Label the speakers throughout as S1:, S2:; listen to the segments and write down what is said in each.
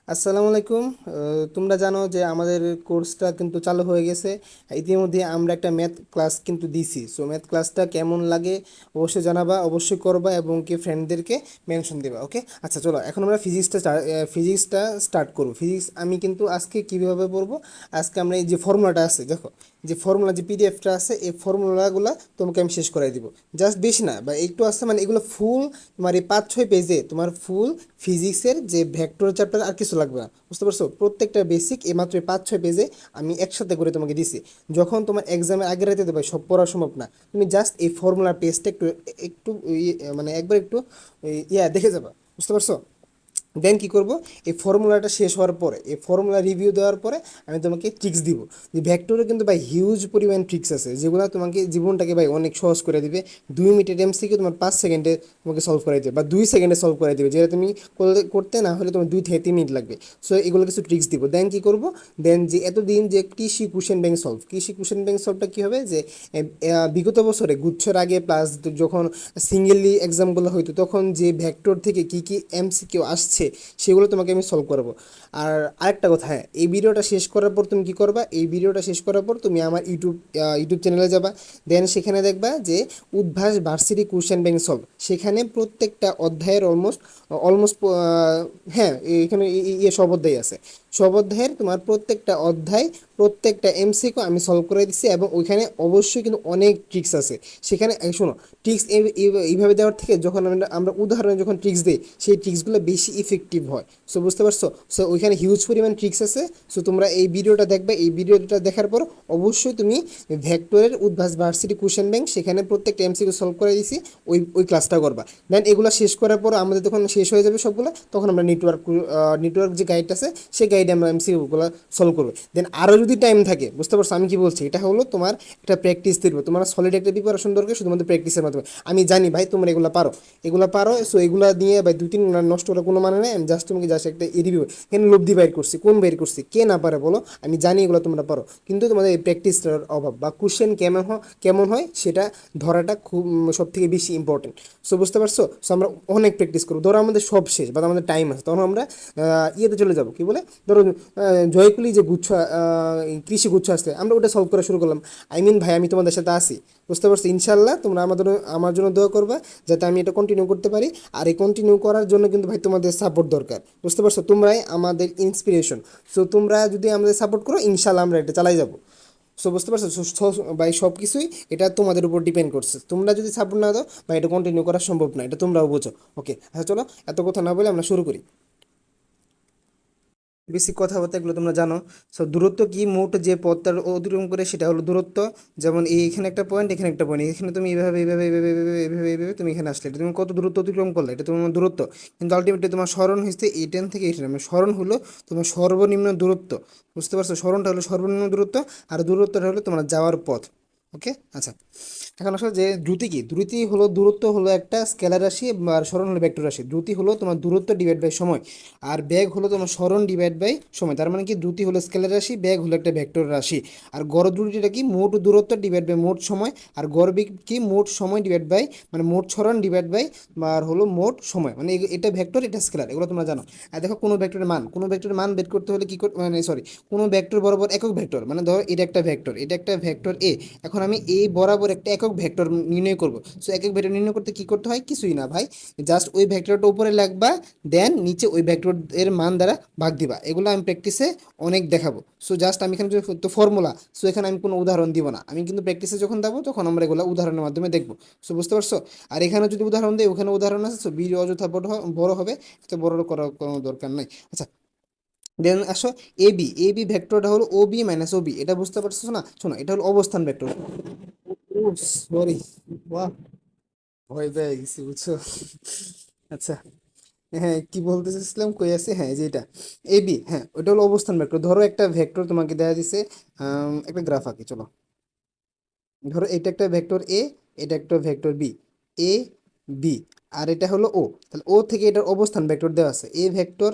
S1: আসসালামু আলাইকুম। তোমরা জানো যে আমাদের কোর্সটা কিন্তু চালু হয়ে গেছে। ইতিমধ্যে আমরা একটা ম্যাথ ক্লাস কিন্তু দিছি। সো ম্যাথ ক্লাসটা কেমন লাগে অবশ্যই জানাবা, অবশ্যই করবা এবং কি ফ্রেন্ডদেরকে মেনশন দেবা। ওকে, আচ্ছা চলো এখন আমরা ফিজিক্সটা স্টার্ট করবো। ফিজিক্স আমি কিন্তু আজকে কীভাবে পড়বো, আজকে আমরা এই যে ফর্মুলাটা আছে দেখো, যে ফর্মুলা যে পিডিএফটা আছে এই ফর্মুলাগুলো তোমাকে আমি শেষ করাই দিব। জাস্ট বেশি না বা একটু আছে, মানে এগুলো ফুল তোমার এই 5-6 পেজে তোমার ফুল ফিজিক্সের যে ভেক্টর চ্যাপ্টার আর কিছু লাগবে না, বুঝতে পারছো? প্রত্যেকটা বেসিক এই মাত্র 5-6 পেজে আমি একসাথে করে তোমাকে দিছি। যখন তোমার এক্সামের আগে রাতে দেবে সব পড়া সম্ভব না, তুমি জাস্ট এই ফর্মুলার পেজটা একটু একটু মানে একবার একটু দেখে যাবা, বুঝতে পারছো? দেন কী করবো, এই ফর্মুলাটা শেষ হওয়ার পরে এই ফর্মুলা রিভিউ দেওয়ার পরে আমি তোমাকে ট্রিক্স দিব। যে ভেক্টরে কিন্তু ভাই হিউজ পরিমাণ ট্রিক্স আছে যেগুলো তোমাকে জীবনটাকে ভাই অনেক সহজ করে দিবে। 2 মিনিটের এমসিকিউ তোমার 5 সেকেন্ডে তোমাকে সলভ করে দেবে বা 2 সেকেন্ডে সলভ করে দেবে, যেটা তুমি করতে না হলে তোমার 2 থেকে 3 মিনিট লাগবে। সো এগুলো কিছু ট্রিক্স দিব। দেন কী করবো, দেন যে এতদিন যে কৃষি কোশ্চেন ব্যাংক সলভটা কী হবে, যে বিগত বছরে গুচ্ছর আগে প্লাস যখন সিঙ্গেলি এক্সামগুলো হইতো তখন যে ভেক্টর থেকে কী কী এমসিকিউ আসছে সেগুলো তোমাকে আমি সলভ করবো। আর আরেকটা কথা, হ্যাঁ, এই ভিডিওটা শেষ করার পর তুমি কী করবা, এই ভিডিওটা শেষ করার পর তুমি আমার ইউটিউব চ্যানেলে যাবা। দেন সেখানে দেখবা যে Udvash varsity question bank solve, সেখানে প্রত্যেকটা অধ্যায়ের অলমোস্ট অলমোস্ট হ্যাঁ, এখানে সব অধ্যায় আছে। সব অধ্যায়ের তোমার প্রত্যেকটা অধ্যায়, প্রত্যেকটা এমসিকিউ আমি সলভ করে দিচ্ছি এবং ওইখানে অবশ্যই কিন্তু অনেক ট্রিক্স আছে। সেখানে শোনো, ট্রিক্স এইভাবে দেওয়ার থেকে যখন আমরা উদাহরণে যখন ট্রিক্স দিই সেই ট্রিক্সগুলো বেশি ইফেক্টিভ হয়। সো বুঝতে পারছো? সো ওইখানে হিউজ পরিমাণ ট্রিক্স আছে। সো তোমরা এই ভিডিওটা দেখবে, এই ভিডিওটা দেখার পর অবশ্যই তুমি ভেক্টরের উদ্ভাস ভার্সিটি কোশ্চেন ব্যাংক সেখানে প্রত্যেকটা এমসিকিউ সলভ করে দিছি, ওই ক্লাসটা করবা। দেন এগুলো শেষ করার পর আমাদের যখন শেষ হয়ে যাবে সবগুলো, তখন আমরা নেটওয়ার্ক যে গাইড আছে সেই গাইডে আমরা এমসিকিউগুলো সলভ করবো। দেন আরও যদি টাইম থাকে, বুঝতে পারছো আমি কি বলছি, এটা হলো তোমার একটা প্র্যাকটিস দিবে। তোমার সলিড একটা প্রিপারেশন দরকার শুধুমাত্র প্র্যাকটিসের মাধ্যমে। আমি জানি ভাই তোমরা এগুলো পারো। সো এগুলো নিয়ে ভাই 2-3 নষ্ট করার কোনো মানে নেই। আমি জাস্ট তোমাকে জাস্ট একটা রিভিউ, কেন লব্ধি বাইর করছি, কোন বাইর করছি, কে না পারে বলো, আমি জানি এগুলো তোমরা পারো, কিন্তু তোমাদের এই প্র্যাকটিসটার অভাব বা কোশ্চেন কেমন হয় সেটা ধরাটা খুব সব থেকে বেশি ইম্পর্টেন্ট। সো বুঝতে পারছো? সো আমরা অনেক প্র্যাকটিস করবো। ধরো আমাদের সব শেষ বা আমাদের টাইম আছে, তখন আমরা ইয়েতে চলে যাবো, কি বলে, ধরো জয়কুলি যে কৃষি গুচ্ছ আসছে, আমরা ওটা সলভ করা শুরু করলাম। ভাই আমি তোমাদের সাথে আসি, বুঝতে পারছো? ইনশাল্লাহ তোমরা আমার জন্য দোয়া করবা যাতে আমি এটা কন্টিনিউ করতে পারি। আর এই কন্টিনিউ করার জন্য কিন্তু ভাই তোমাদের সাপোর্ট দরকার, বুঝতে পারছো? তোমরাই আমাদের ইন্সপিরেশন। সো তোমরা যদি আমাদের সাপোর্ট করো ইনশাল্লাহ আমরা এটা চালাই যাবো। সো বুঝতে পারছো? ভাই সব কিছুই এটা তোমাদের উপর ডিপেন্ড করছে। তোমরা যদি সাপোর্ট না দাও ভাই এটা কন্টিনিউ করা সম্ভব না, এটা তোমরাও বোঝো। ওকে, আচ্ছা চলো এত কথা না বলে আমরা শুরু করি। বেসিক কথাবার্তা এগুলো তোমরা জানো। সো দূরত্ব কি, মোট যে পথটা অতিক্রম করে সেটা হলো দূরত্ব। যেমন এখানে একটা পয়েন্ট, এখানে একটা পয়েন্ট, এখানে তুমি এইভাবে তুমি এখানে আসলে এটা তুমি কত দূরত্ব অতিক্রম করলে, এটা তোমার দূরত্ব। কিন্তু আলটিমেটলি তোমার স্মরণ হচ্ছে এই টেন থেকে এই টেন, মানে স্মরণ হলো তোমার সর্বনিম্ন দূরত্ব, বুঝতে পারছো? স্মরণটা হলো সর্বনিম্ন দূরত্ব আর দূরত্বটা হলো তোমার যাওয়ার পথ। ওকে, আচ্ছা, এখন আসলে যে দ্রুতি কি, দ্রুতি হলো দূরত্ব হলো একটা স্কেলার রাশি আর সরণ হলো ভেক্টর রাশি। দ্রুতি হলো তোমার দূরত্ব ডিভাইড বাই সময়, আর বেগ হলো তোমার সরণ ডিভাইড বাই সময়। তার মানে কি, দ্রুতি হলো স্কেলার রাশি, বেগ হলো একটা ভেক্টর রাশি। আর গড় দ্রুতিটা কি, মোট দূরত্ব ডিভাইড বাই মোট সময়। আর গড় বেগ কি, মোট সময় ডিভাইড বাই, মানে মোট সরণ ডিভাইড বাই আর হলো মোট সময়। মানে এটা ভেক্টর, এটা স্কেলার, এগুলো তোমরা জানো। আর দেখো কোনো ভেক্টরের মান বের করতে হলে কি মানে সরি, কোনো ভেক্টর বরাবর একক ভেক্টর, মানে ধরো এটা একটা ভেক্টর এ। এখন আমি এই বরাবর একটা একক ভেক্টর নির্ণয় করব। সো একক ভেক্টর নির্ণয় করতে কি করতে হয়, কিছুই না ভাই, জাস্ট ওই ভেক্টরটা উপরে লিখবা, দেন নিচে ওই ভেক্টর এর মান দ্বারা ভাগ দিবা। এগুলো আমি প্র্যাকটিসে অনেক দেখাবো। সো জাস্ট আমি এখানে তো ফর্মুলা, সো এখানে আমি কোনো উদাহরণ দিব না, আমি কিন্তু প্র্যাকটিসে যখন দেবো তখন আমরা এগুলো উদাহরণের মাধ্যমে দেখবো। সো বুঝতে পারছো? আর এখানে যদি উদাহরণ দেয়, ওখানে উদাহরণ আছে, সো ভিডিও অযথা বড় হবে, তো বড় করার কোনো দরকার নাই। আচ্ছা, দেন আসো, এবি ভেক্টরটা হলো OB - OB, এটা বুঝতে পারছো না? শোনো, এটা হলো অবস্থান ভেক্টর। ও সরি, বাহ, ভয় পেয়ে গেছি, বুঝছো? আচ্ছা, হ্যাঁ, কি বলতে চাইছিলাম, কই আছে, হ্যাঁ, এই যে এটা এবি, হ্যাঁ ওটা হলো অবস্থান ভেক্টর। ধরো একটা ভেক্টর তোমাকে দেওয়া দিছে, একটা গ্রাফ আঁকি চলো। ধরো এটা একটা ভেক্টর এ, এটা একটা ভেক্টর বি, এ বি, আর এটা হলো ও। তাহলে ও থেকে এটার অবস্থান ভেক্টর দেওয়া আছে, এ ভেক্টর,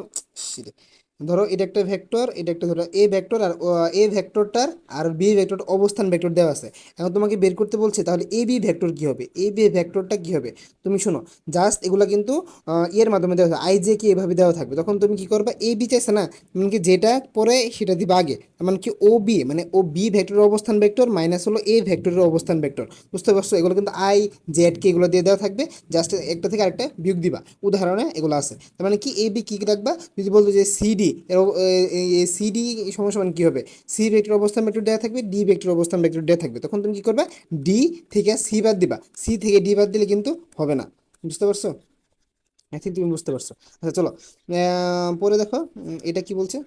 S1: ধরো এটা একটা ভেক্টর, এটা একটা ধরো এ ভেক্টর, আর এ ভেক্টরটার আর বি ভেক্টর অবস্থান ভেক্টর দেওয়া আছে। এখন তোমাকে বের করতে বলছে, তাহলে এ বি ভেক্টর কী হবে, এ বি ভেক্টরটা কী হবে। তুমি শোনো, জাস্ট এগুলো কিন্তু এর মাধ্যমে দেওয়া আছে, আই জে কে এভাবে দেওয়া থাকবে, তখন তুমি কি করবে, এ বি চাইছে না, মানে কি যেটা পরে সেটা দিবা আগে, মানে কি ও বি, মানে ও বি ভেক্টরের অবস্থান ভেক্টর মাইনাস হলো এ ভেক্টরের অবস্থান ভেক্টর। বুঝতে পারছো, এগুলো কিন্তু আই জেড কে এগুলো দিয়ে দেওয়া থাকবে, জাস্ট একটা থেকে আরেকটা বিয়োগ দিবা, উদাহরণে এগুলো আছে। তার মানে কি এ বি কী রাখবা, যদি বলতো যে সিডি এর সিডি সমান সমান কী হবে, সি ভেক্টর অবস্থান ভেক্টর দেওয়া থাকবে, ডি ভেক্টর অবস্থান ভেক্টর দেওয়া থাকবে, তখন তুমি কী করবে, ডি থেকে সি বাদ দিবা, সি থেকে ডি বাদ দিলে কিন্তু হবে না। বুঝতে পারছো, আই থিঙ্ক তুমি বুঝতে পারছো। আচ্ছা চলো, পরে দেখো, এটা কি বলছে,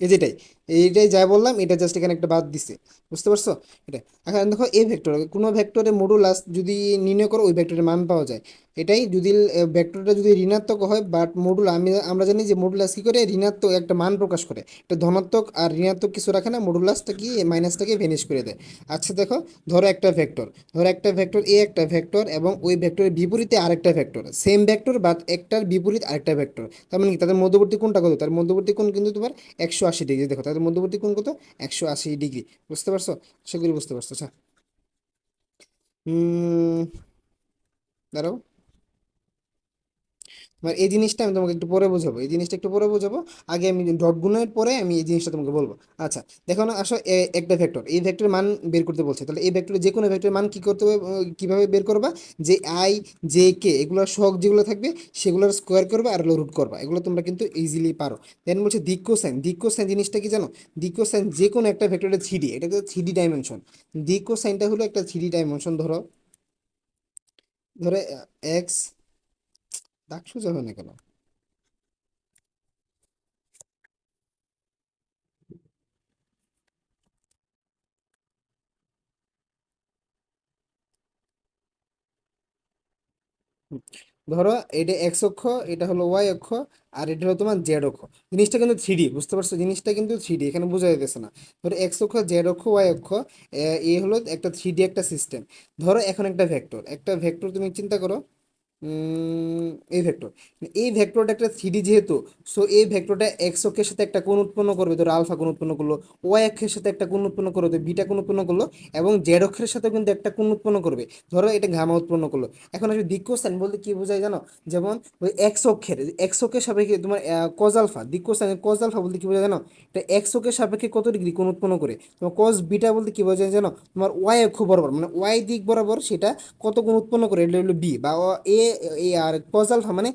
S1: এই যেটাই, এইটাই যা বললাম, এটা জাস্ট এখানে একটা বাদ দিছে। বুঝতে পারছো, এটা। এখন দেখো এই ভেক্টর, কোনো ভেক্টরের মডুলাস যদি নির্ণয় করো ওই ভেক্টরের মান পাওয়া যায়। এটাই যদি ভেক্টরটা যদি ঋণাত্মক হয়, বাট মডুল আমরা জানি যে মডুলাস কী করে, ঋণাত্মক একটা মান প্রকাশ করে, এটা ধনাত্মক আর ঋণাত্মক কিছু রাখে না, মডুলাসটা কি মাইনাসটাকে ভেনিশ করে দেয়। আচ্ছা দেখো, ধরো একটা ভেক্টর, ধরো একটা ভেক্টর এ একটা ভেক্টর, এবং ওই ভেক্টরের বিপরীতে আরেকটা ভেক্টর, সেম ভেক্টর বাট একটার বিপরীত আরেকটা ভেক্টর। তার মানে কি তাদের মধ্যবর্তী কোণটা কত, তার মধ্যবর্তী কোণ কিন্তু তোমার 180 ডিগ্রি। দেখো তাদের মধ্যবর্তী কোণ কত, 180 ডিগ্রি। বুঝতে পারছো, আশা করি বুঝতে পারছো। আচ্ছা, উম, দাঁড়াও, মানে এই জিনিসটা আমি তোমাকে একটু পরে বোঝাবো, এই জিনিসটা একটু পরে বোঝাবো, আগে আমি ডট গুণের পরে আমি এই জিনিসটা তোমাকে বলবো। আচ্ছা দেখো না, আসো একটা ভেক্টর, এই ভেক্টরের মান বের করতে বলছে, তাহলে এই ভেক্টরের যে কোনো ভেক্টরের মান কী করতে হবে, কীভাবে বের করবা, যে আই জে কে এগুলোর সহগ যেগুলো থাকবে সেগুলোর স্কোয়ার করবা আর রুট করবা, এগুলো তোমরা কিন্তু ইজিলি পারো। দেন বলছে দিক কোসাইন, দিক কোসাইন জিনিসটা কি জানো, দিক কোসাইন যে কোনো একটা ভেক্টরের থ্রি, এটা কিন্তু থ্রি ডাইমেনশন। দিক কোসাইনটা হলো একটা থ্রি ডাইমেনশন। ধরো, ধরো এক্স, দাগ সোজা হয় না কেন, ধরো এটা এক্স অক্ষ, এটা হলো ওয়াই অক্ষ, আর এটা হলো তোমার জেড অক্ষ। জিনিসটা কিন্তু থ্রি ডি, বুঝতে পারছো, জিনিসটা কিন্তু থ্রি ডি, এখানে বোঝা যাইতেছে না। ধরো এক্স অক্ষ, জেড অক্ষ, ওয়াই অক্ষ, এ হলো একটা থ্রি ডি একটা সিস্টেম। ধরো এখন একটা ভেক্টর, একটা ভেক্টর তুমি চিন্তা করো, এই ভেক্টর, এই ভেক্টরটা একটা থ্রিডি যেহেতু, সো এই ভেক্টরটা এক্স অক্ষের সাথে একটা কোণ উৎপন্ন করবে, ধরো আলফা কোণ উৎপন্ন করলো, ওয়াই অক্ষের সাথে একটা কোণ উৎপন্ন করলো, তো বিটা কোণ উৎপন্ন করলো, এবং জেড অক্ষের সাথে কিন্তু একটা কোণ উৎপন্ন করবে, ধরো এটা গামা উৎপন্ন করলো। এখন আসলে দিক কোসাইন বলতে কি বোঝায় জানো, যেমন ওই এক্স অক্ষের সাপেক্ষে তোমার কজ আলফা, দিক কোসাইন কজ আলফা বলতে কি বোঝায় জানো, এটা এক্স অক্ষের সাপেক্ষে কত ডিগ্রি কোণ উৎপন্ন করে। তোমার কজ বিটা বলতে কি বোঝায় জানো, তোমার ওয়াই অক্ষ বরাবর, মানে ওয়াই দিক বরাবর সেটা কত কোণ উৎপন্ন করে, এটা হলো বি বা এ, আর কজ আলফা মানে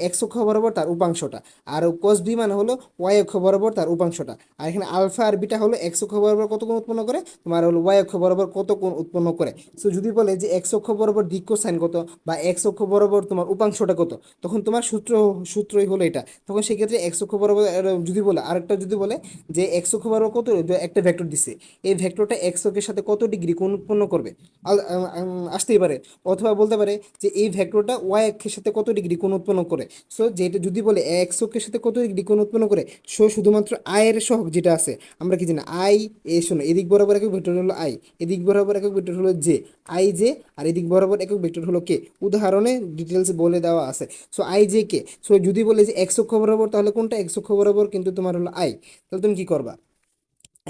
S1: এক্স অক্ষ বরাবর তার উপাংশটা, আর কজ বি মানে হলো ওয়াই অক্ষ বরাবর তার উপাংশটা। আর এখানে আলফা আর বিটা হলো এক্স অক্ষ বরাবর কত কোণ উৎপন্ন করে, তোমার হলো ওয়াই অক্ষ বরাবর কত কোণ উৎপন্ন করে। সো যদি বলে যে এক্স অক্ষ বরাবর দিক কোসাইন কত, বা এক্স অক্ষ বরাবর তোমার উপাংশটা কত, তখন তোমার সূত্রই হলো এটা। তখন সেক্ষেত্রে এক্স অক্ষ বরাবর যদি বলে, আরেকটা যদি বলে যে এক্স অক্ষ বরাবর কত, একটা ভেক্টর দিছে, এই ভেক্টরটা এক্স অক্ষের সাথে কত ডিগ্রি কোণ উৎপন্ন করবে, আসতেই পারে। অথবা বলতে পারে যে এই ভেক্টরটা ওয়াই অক্ষের সাথে কত ডিগ্রি কোণ উৎপন্ন করে। সো যেটা যদি বলে এক্স অক্ষের সাথে কত ডিগ্রি কোণ উৎপন্ন করে, সো শুধুমাত্র আয়ের সহগ যেটা আছে, আমরা কি জানি আই, এ শোনো, এদিক বরাবর একক ভেক্টর হলো আই, এদিক বরাবর একক ভেক্টর হলো জে, আই জে, আর এদিক বরাবর একক ভেক্টর হলো কে, উদাহরণে ডিটেলস বলে দেওয়া আছে। So I J K, so যদি বলে যে এক্স অক্ষ বরাবর, তাহলে কোনটা এক্স অক্ষ বরাবর কিন্তু তোমার হলো আই, তাহলে তুমি কি করবা,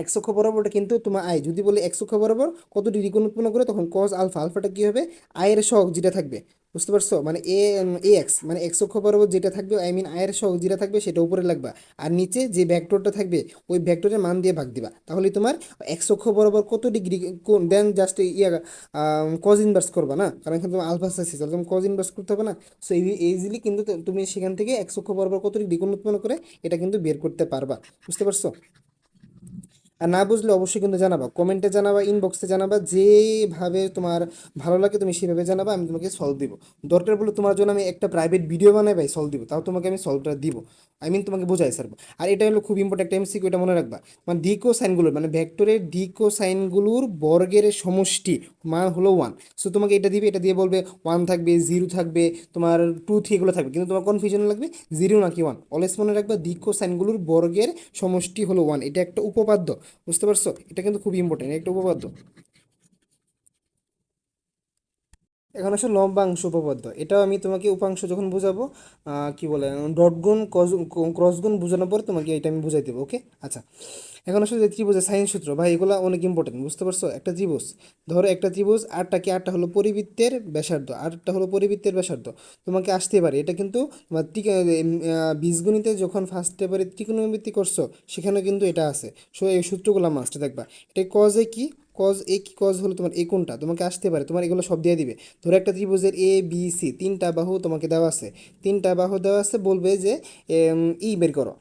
S1: এক্স অক্ষ বরাবরটা কিন্তু তোমার আই, যদি বলে এক্স অক্ষ বরাবর কত ডিগ্রি কোণ উৎপন্ন করে, তখন কজ আলফা, আলফাটা কি হবে, আয়ের সহগ যেটা থাকবে। বুঝতে পারছো, মানে এ এক্স মানে এক্স অক্ষ বরাবর যেটা থাকবে, আই মিন আয়ের সহগ যেটা থাকবে সেটা উপরে লাগবা, আর নিচে যে ভেক্টরটা থাকবে ওই ভেক্টরের মান দিয়ে ভাগ দিবা, তাহলে তোমার এক্স অক্ষ বরাবর কত ডিগ্রি কোণ, দেন জাস্ট ইয়া কজ ইনভার্স করবা না, কারণ এখানে তোমার আলফা চাইছে, তাহলে তুমি কজ ইনভার্স করতে হবে না। সো ইজিলি কিন্তু তুমি সেখান থেকে এক্স অক্ষ বরাবর কত ডিগ্রি কোণ উৎপন্ন করে এটা কিন্তু বের করতে পারবা। বুঝতে পারছো, আর না বুঝলে অবশ্যই কিন্তু জানাবা, কমেন্টে জানাবা, ইনবক্সে জানাবা, যেভাবে তোমার ভালো লাগে তুমি সেভাবে জানাবা, আমি তোমাকে সলভ দিব। দরকার বলে তোমার জন্য আমি একটা প্রাইভেট ভিডিও বানাই ভাই সলভ দিব, তাও তোমাকে আমি সলভটা দিব, আই মিন তোমাকে বোঝাই স্যার। আর এটা হলো খুব ইম্পর্টেন্ট একটা এমসিকিউ, এটা মনে রাখবা, মানে দিক ও সাইনগুলোর, মানে ভেক্টরের দিক ও সাইনগুলোর বর্গের সমষ্টি মান হলো ওয়ান। সো তোমাকে এটা দিবে, এটা দিয়ে বলবে ওয়ান থাকবে, জিরো থাকবে, তোমার টু থ্রি এগুলো থাকবে, কিন্তু তোমার কনফিউশন লাগবে জিরো নাকি ওয়ান। অলওয়েজ মনে রাখবা দিক ও সাইনগুলোর বর্গের সমষ্টি হলো ওয়ান, এটা একটা উপপাদ্য। বুঝতে পারছো, এটা কিন্তু খুব ইম্পর্টেন্ট একটা উপপাদ্য। এখন আসলে লম্বাংশ উপপাদ্য, এটাও আমি তোমাকে উপাংশ যখন বোঝাবো, কি বলে, ডট গুণ ক্রস গুণ বোঝানোর পর তোমাকে এটা আমি বুঝাই দেবো, ওকে। আচ্ছা, এখন আসলে যে ত্রিভুজের সাইন সূত্র ভাই, এগুলো অনেক ইম্পর্টেন্ট, বুঝতে পারছো? একটা ত্রিভুজ, ধরো একটা ত্রিভুজ, আটটা হলো পরিবৃত্তের ব্যাসার্ধ, আটটা হলো পরিবৃত্তের ব্যাসার্ধ, তোমাকে আসতে পারে এটা কিন্তু তোমার বীজগণিতে যখন ফার্স্ট এবারে ত্রিকোণমিতি করছো, সেখানে কিন্তু এটা আছে। সো এই সূত্রগুলো মাস্ট দেখবা। এটা কজ এ কি, কজ এ কি, কজ হলো তোমার এই কোণটা, তোমাকে আসতে পারে, তোমার এগুলো সব দিয়ে দিবে। ধরো একটা ত্রিভুজের এ বি সি তিনটা বাহু তোমাকে দেওয়া আছে, তিনটা বাহু দেওয়া আছে, বলবে যে বের করো।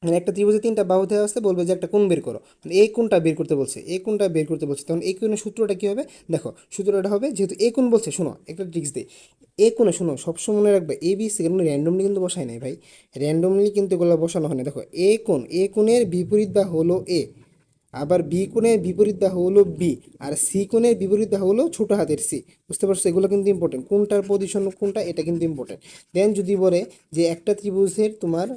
S1: মানে একটা ত্রিভুজে তিনটা বাহু দেওয়া আছে, বলবে যে একটা কোণ বের করো, মানে এই কোণটা বের করতে বলছে, এই কোণটা বের করতে বলছে, তখন এই কোণের সূত্রটা কী হবে? দেখো সূত্রটা হবে, যেহেতু এই কোণ বলছে, শোনো একটা ট্রিক্স দিই। এই কোণে শোনো, সবসময় মনে রাখবে এ বি সি কিন্তু র্যান্ডমলি কিন্তু বসায় নাই ভাই, র্যান্ডমলি কিন্তু এগুলো বসানো হয় না। দেখো এ কোণের বিপরীত বাহু হলো এ, আবার বি কোণের বিপরীত বাহু হলো বি, আর সি কোণের বিপরীত বাহু হলো ছোট হাতের সি। বুঝতে পারছো? এগুলো কিন্তু ইম্পর্টেন্ট, কোনটার পজিশন কোনটা, এটা কিন্তু ইম্পর্টেন্ট। দেন যদি বলে যে একটা ত্রিভুজের তোমার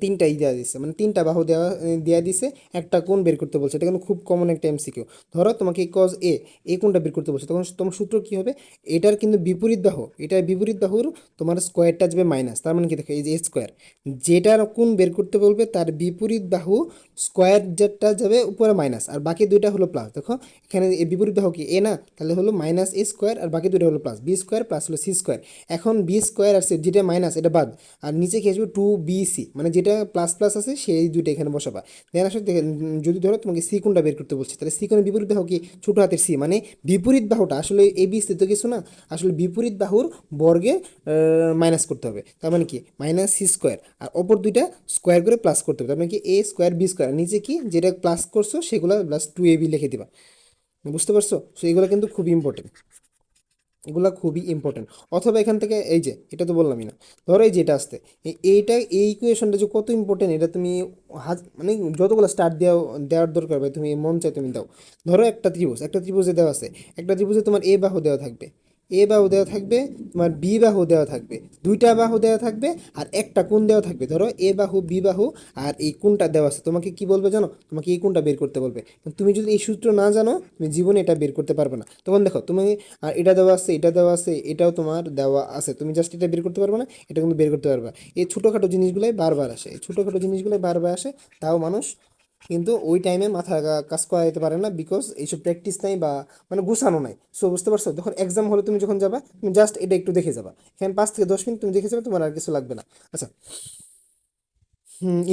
S1: তিনটাই দেওয়া দিচ্ছে, মানে তিনটা বাহু দেওয়া দিছে, একটা কোণ বের করতে বলছে, এটা কিন্তু খুব কমন একটা এমসিকিউ। ধরো তোমাকে কজ এ, এই কোণটা বের করতে বলছে, তখন তোমার সূত্র কী হবে? এটার কিন্তু বিপরীত বাহু, এটার বিপরীত বাহুর তোমার স্কোয়ারটা যাবে মাইনাস, তার মানে কি দেখো এই যে স্কোয়ার, যেটার কোণ বের করতে বলবে তার বিপরীত বাহু স্কোয়ার যেটা যাবে উপরে মাইনাস, আর বাকি দুইটা হলো প্লাস। দেখো এখানে এই বিপরীত বাহু কি এ না, তাহলে হলো মাইনাস এ স্কোয়ার, আর বাকি দুইটা হলো প্লাস, বি স্কোয়ার প্লাস হলো সি স্কোয়ার। এখন বি স্কোয়ার আসছে, যেটা মাইনাস এটা বাদ, আর নিচে কি আসবে? টু বি সি, মানে যেটা প্লাস প্লাস আছে সেই দুইটা এখানে বসাবা। দেন আসলে যদি ধরো তোমাকে সি কোণটা বের করতে বলছে, তাহলে সি কোণের বিপরীত বাহু কি? ছোট হাতের সি, মানে বিপরীত বাহুটা আসলে এ বি সি তো কিছু না, আসলে বিপরীত বাহুর বর্গে মাইনাস করতে হবে, তার মানে কি মাইনাস সি স্কোয়ার, আর অপর দুইটা স্কোয়ার করে প্লাস করতে হবে, তার মানে কি এ স্কোয়ার বি স্কোয়ার, নিচে কি যেটা প্লাস করছো সেগুলো প্লাস টু এ বি লিখে দিবা। বুঝতে পারছো? সো এগুলো কিন্তু খুবই ইম্পর্টেন্ট, এগুলো খুবই ইম্পর্টেন্ট। অথবা এখান থেকে এই যে এটা তো বললামই না, ধরো এই যেটা আসতে, এইটা এই ইকুয়েশনটা যে কত ইম্পর্টেন্ট, এটা তুমি মানে যতগুলো স্টার্ট দেওয়ার দরকার ভাই, তুমি মন চাই তুমি দাও। ধরো একটা ত্রিভুজে দেওয়া আছে, একটা ত্রিভুজে তোমার এ বাহু দেওয়া থাকবে, এ বাহু দেওয়া থাকবে, তোমার বি বাহু দেওয়া থাকবে, দুইটা বাহু দেওয়া থাকবে, আর একটা কোণ দেওয়া থাকবে। ধরো এ বাহু বি বাহু, আর এই কোণটা দেওয়া আছে, তোমাকে কি বলবে জানো? তোমাকে এই কোণটা বের করতে বলবে। তুমি যদি এই সূত্র না জানো, তুমি জীবনে এটা বের করতে পারবে না। তখন দেখো তুমি, আর এটা দেওয়া আছে, এটা দেওয়া আছে, এটাও তোমার দেওয়া আছে, তুমি জাস্ট এটা বের করতে পারবে না, এটা কিন্তু বের করতে পারবে। এই ছোটোখাটো জিনিসগুলোই বারবার আসে, এই ছোটোখাটো জিনিসগুলোই বারবার আসে, তাও মানুষ কিন্তু ওই টাইমে মাথা কাজ করাইতে পারে না, বিকজ এইসব প্র্যাকটিস নাই বা মানে গুছানো নাই। সো বুঝতে পারছো? যখন এক্সাম হলে তুমি যখন যাবা, তুমি জাস্ট এটা একটু দেখে যাবা, এখানে 5 থেকে 10 মিনিট তুমি দেখে যাবে, তোমার আর কিছু লাগবে না। আচ্ছা,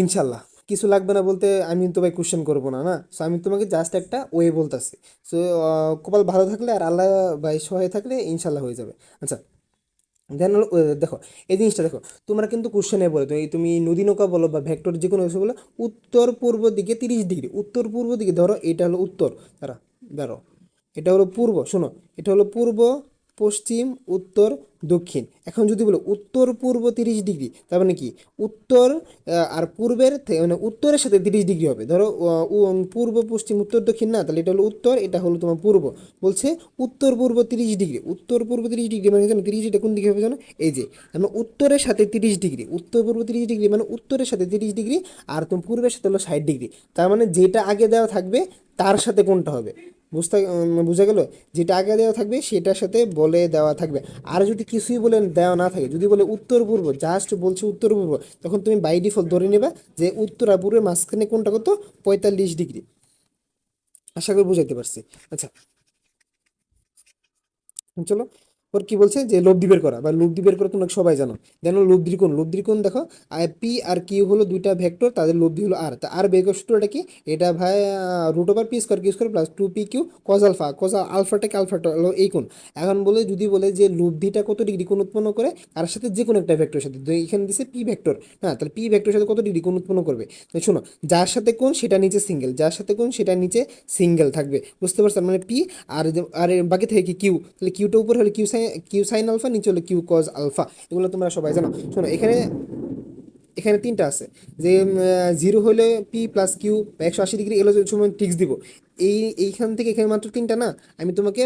S1: ইনশাল্লাহ কিছু লাগবে না বলতে আমি তো ভাই কোশ্চেন করবো না, না। সো আমি তোমাকে জাস্ট একটা ওয়ে বলতেছি। সো কপাল ভালো থাকলে আর আল্লাহ ভাই সহায় থাকলে ইনশাল্লাহ হয়ে যাবে। আচ্ছা, দেন হলো দেখো এই জিনিসটা দেখো, তোমরা কিন্তু কোশ্চেনে বলে তুমি নদী নৌকা বলো বা ভেক্টর যে কোনো কিছু বলো, উত্তর পূর্ব দিকে 30 ডিগ্রি, উত্তর পূর্ব দিকে, ধরো এটা হলো উত্তর, তারা ধরো এটা হলো পূর্ব, শোনো, এটা হলো পূর্ব, পশ্চিম, উত্তর, দক্ষিণ। এখন যদি বলো উত্তর পূর্ব 30 ডিগ্রি, তার মানে কি উত্তর আর পূর্বের মানে উত্তরের সাথে 30 ডিগ্রি হবে। ধরো পূর্ব পশ্চিম উত্তর দক্ষিণ না, তাহলে এটা হলো উত্তর, এটা হলো তোমার পূর্ব। বলছে উত্তর পূর্ব 30 ডিগ্রি, উত্তর পূর্ব 30 ডিগ্রি মানে জানো 30 ডিগ্রি কোন দিকে হবে জানো? এই যে মানে উত্তরের সাথে 30 ডিগ্রি, উত্তর পূর্ব 30 ডিগ্রি মানে উত্তরের সাথে 30 ডিগ্রি, আর তুমি পূর্বের সাথে হলো 60 ডিগ্রি। তার মানে যেটা আগে দেওয়া থাকবে তার সাথে কোনটা হবে, বোঝা গেল? যেটা আগে দেওয়া থাকবে সেটার সাথে বলে দেওয়া থাকবে। আর যদি কিছুই বলে দেওয়া না থাকে, যদি বলে উত্তর পূর্ব, জাস্ট বলছে উত্তর পূর্ব, তখন তুমি বাই ডিফল্ট ধরে নেবা যে উত্তর আর পূর্বের মাঝখানে কোনটা কত? 45 ডিগ্রি। আশা করি বুঝাইতে পারছি। আচ্ছা, চলো, ওর কি বলছে যে লব্ধি বের করা বা লব্ধি বের করা তোমরা সবাই জানো। জানো লব্ধির কোণ দেখো, পি আর কিউ হলো দুইটা ভেক্টর, তাদের লব্ধি হলো আর, তা আর বের করার সূত্রটা কি? এটা ভাই root over P square Q square plus 2 P Q cos আলফাটাকে আলফাটা হলো এই কোণ। এখন বলে যদি বলে যে লব্ধিটা কত ডিগ্রি কোণ উৎপন্ন করে, কার সাথে? যে কোনো একটা ভেক্টরের সাথে। তো এখানে দিছে পি ভেক্টর, হ্যাঁ, তাহলে পি ভেক্টরের সাথে কত ডিগ্রি কোণ উৎপন্ন করবে? তো শোনো, যার সাথে কোণ সেটা নিচে সিঙ্গেল, যার সাথে কোণ সেটা নিচে সিঙ্গেল থাকবে। বুঝতে পারছো? মানে পি, আর বাকি থেকে কি কিউ, তাহলে কিউটা উপর হলে কিউ সাইন আলফা, নিচে হলে কিউ কজ আলফা। এগুলো তোমরা সবাই জানো। শোনো, এখানে এখানে তিনটা আছে, যে 0 হলে পি প্লাস কিউ বা 180 ডিগ্রি, এগুলো সময় টিক্স দিব। এইখান থেকে এখানে মাত্র তিনটা না, আমি তোমাকে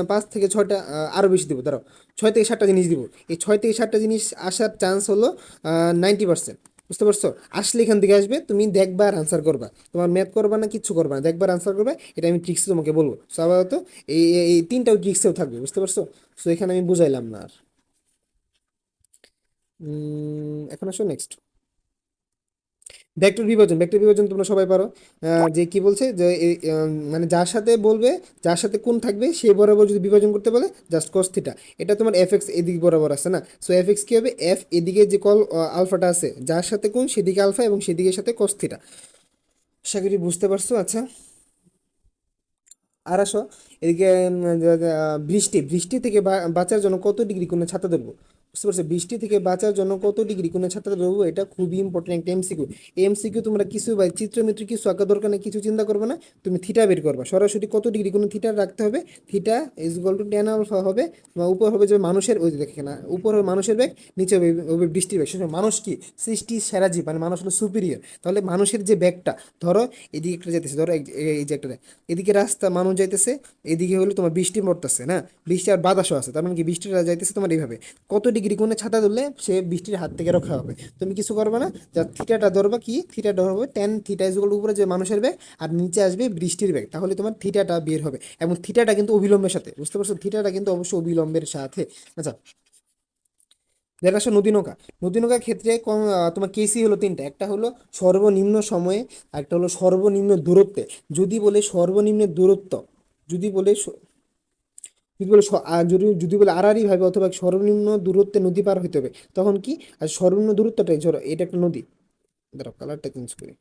S1: 5 থেকে 6টা আরও বেশি দিব, ধরো 6 থেকে 7টা জিনিস দিব। এই 6 থেকে 7টা জিনিস আসার চান্স হলো 90%। বুঝতে পারছো? আসলে এখান থেকে আসবে, তুমি দেখবা আর আনসার করবা, তোমার ম্যাথ করবা না, কিচ্ছু করবা না, দেখবা আর আনসার করবা। এটা আমি ট্রিক্স তোমাকে বলবো। সো আপাতত এই তিনটাও ট্রিক্সেও থাকবে, বুঝতে পারছো? সো এখানে আমি বুঝাইলাম না আর। এখন আসো নেক্সট। ভেক্টর বিভাজন, ভেক্টর বিভাজন তোমরা সবাই পারো। যে কি বলছে যে মানে যার সাথে বলবে, যার সাথে কোণ থাকবে সেই বরাবর যদি বিভাজন করতে বলে, জাস্ট কস থিটা। এটা তোমার এফ এক্স এদিক বরাবর আছে না, সো এফ এক্স কি হবে, এফ এদিকে যে কল আলফাটা আছে, যার সাথে কোণ সেদিকে আলফা এবং সেদিকের সাথে কস থিটা। আশা করি বুঝতে পারছো। আচ্ছা, আর আসো এদিকে বৃষ্টি, বৃষ্টি থেকে বাঁচার জন্য কত ডিগ্রি কোণে ছাতা ধরবো? বুঝতে পারছো? বৃষ্টি থেকে বাঁচার জন্য কত ডিগ্রি কোণে ছাতা ধরবো, এটা খুবই ইম্পর্টেন্ট একটা এমসিকিউ। এই এমসিকিউ তোমরা কিছু বা চিত্রমিত্র কিছু আঁকা দরকার নেই, কিছু চিন্তা করবে না, তুমি থিটা বের করবা সরাসরি। কত ডিগ্রি কোণে থিটা রাখতে হবে? Theta is equal to ten alpha হবে, বা উপর হবে যে মানুষের, ওই যে দেখে না, উপর হবে মানুষের বেগ, নিচে হবে হবে বৃষ্টির বেগ। সেটা মানুষ কি সৃষ্টির সেরা জীব, মানে মানুষ হলো সুপিরিয়র। তাহলে মানুষের যে ব্যাগটা, ধরো এদিকে একটা যেতেছে, ধরো এই যে একটা, এদিকে রাস্তা মানুষ যাইতেছে, এদিকে হলো তোমার বৃষ্টি পড়তেছে না, বৃষ্টি আর বাতাসও আছে, তার মানে কি বৃষ্টিটা যাইতেছে তোমার এইভাবে। কত ডিগ্রি কোণে ছাতা ধরলে সে বৃষ্টির হাত থেকে রক্ষা হবে? তুমি কিছু করবে না, যা থিটাটা ধরবা, কি থিটাটা ধরবে, ten theta is equal two উপরে যে মানুষের বেগ আর নিচে আসবে বৃষ্টির বেগ, তাহলে তোমার থিটাটা বের হবে। এবং থিটাটা কিন্তু অবিলম্বের সাথে, বুঝতে পারছো? থিটাটা কিন্তু অবশ্যই অবিলম্বের সাথে। আচ্ছা, দেখা আসো নদী নৌকা। নদী নৌকার ক্ষেত্রে তোমার কেসি হলো তিনটা, একটা হলো সর্বনিম্ন সময়ে, আর একটা হলো সর্বনিম্ন দূরত্বে। যদি বলে সর্বনিম্ন দূরত্ব, যদি বলে যদি বলে যদি বলে আড়াআড়ি ভাবে অথবা সর্বনিম্ন দূরত্বে নদী পার হইতে হবে, তখন কি? আর সর্বনিম্ন দূরত্বটাই, ধরো এটা একটা নদী, দাঁড়াও কালারটা চেঞ্জ করি।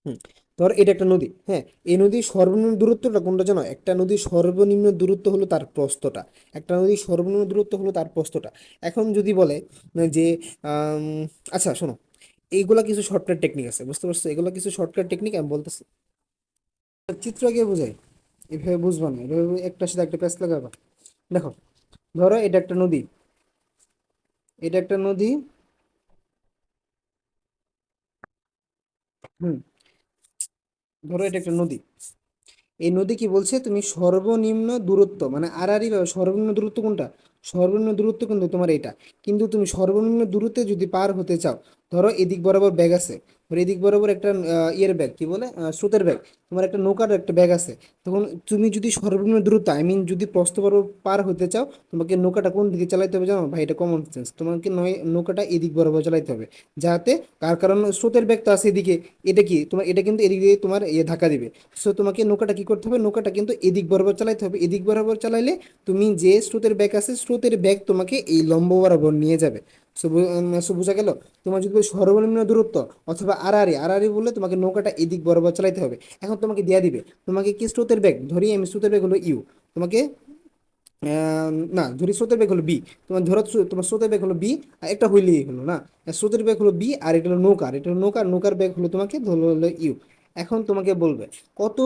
S1: হুম, ধর এটা একটা নদী, হ্যাঁ। এই নদীর সর্বনিম্ন দূরত্বটা কোনটা জানো? একটা নদীর সর্বনিম্ন দূরত্ব হলো তার প্রস্থটা, একটা নদীর সর্বনিম্ন দূরত্ব হলো তার প্রস্থটা। এখন যদি বলে যে আচ্ছা শোনো, এইগুলা কিছু শর্টকাট টেকনিক আছে, বুঝতে পারছো? এগুলো কিছু শর্টকাট টেকনিক আমি বলতেছি। চিত্র আগে বোঝাই, এভাবে বুঝবা না, এভাবে একটার সাথে একটা প্যাচ লাগাবা। দেখো, ধরো এটা একটা নদী, এটা একটা নদী। হুম, ধরো এটা একটা নদী। এই নদী কি বলছে, তুমি সর্বনিম্ন দূরত্ব মানে আড়াআড়ি ভাবে সর্বনিম্ন দূরত্ব কোনটা? সর্বনিম্ন দূরত্ব কিন্তু তোমার এটা। কিন্তু তুমি সর্বনিম্ন দূরত্বে যদি পার হতে চাও, ধরো এদিক বরাবর ব্যাগ আছে, ধরো এদিক বরাবর একটা ইয়ের ব্যাগ, কি বলে, স্রোতের ব্যাগ, তোমার একটা নৌকার একটা ব্যাগ আছে। তখন তুমি যদি সর্বনিম্ন দূরত্ব, আই মিন যদি প্রস্থ বরাবর পার হতে চাও, তোমাকে নৌকাটা কোন দিকে চালাইতে হবে জানো ভাই? এটা কমন সেন্স, তোমাকে নয় নৌকাটা এদিক বরাবর চালাইতে হবে। যাতে, কার কারণ স্রোতের ব্যাগ তো আছে এদিকে, এটা কি তোমার, এটা কিন্তু এদিক দিয়ে তোমার ধাক্কা দিবে। সো তোমাকে নৌকাটা কি করতে হবে, নৌকাটা কিন্তু এদিক বরাবর চালাইতে হবে। এদিক বরাবর চালাইলে তুমি যে স্রোতের ব্যাগ আছে, স্রোতের ব্যাগ তোমাকে এই লম্ব বরাবর নিয়ে যাবে। সো বোঝা গেল? তোমার যদি সর্বনিম্ন দূরত্ব অথবা আড়াআড়ি, আড়াআড়ি বললে তোমাকে নৌকাটা এদিক বরাবর চালাইতে হবে। এখন তোমাকে দেয়া দিবে, তোমাকে কি স্রোতের ব্যাগ ধরি, আমি স্রোতের ব্যাগ হলো ইউ, তোমাকে না ধরি স্রোতের বেগ হলো বি, তোমার ধরো তোমার স্রোতের বেগ হলো বি, আর একটা হইলেই হলো না, স্রোতের বেগ হলো বি আর এটা হলো নৌকা, আর এটা হলো নৌকা, নৌকার বেগ হলো তোমাকে ধরো হলো ইউ। এখন তোমাকে বলবে কত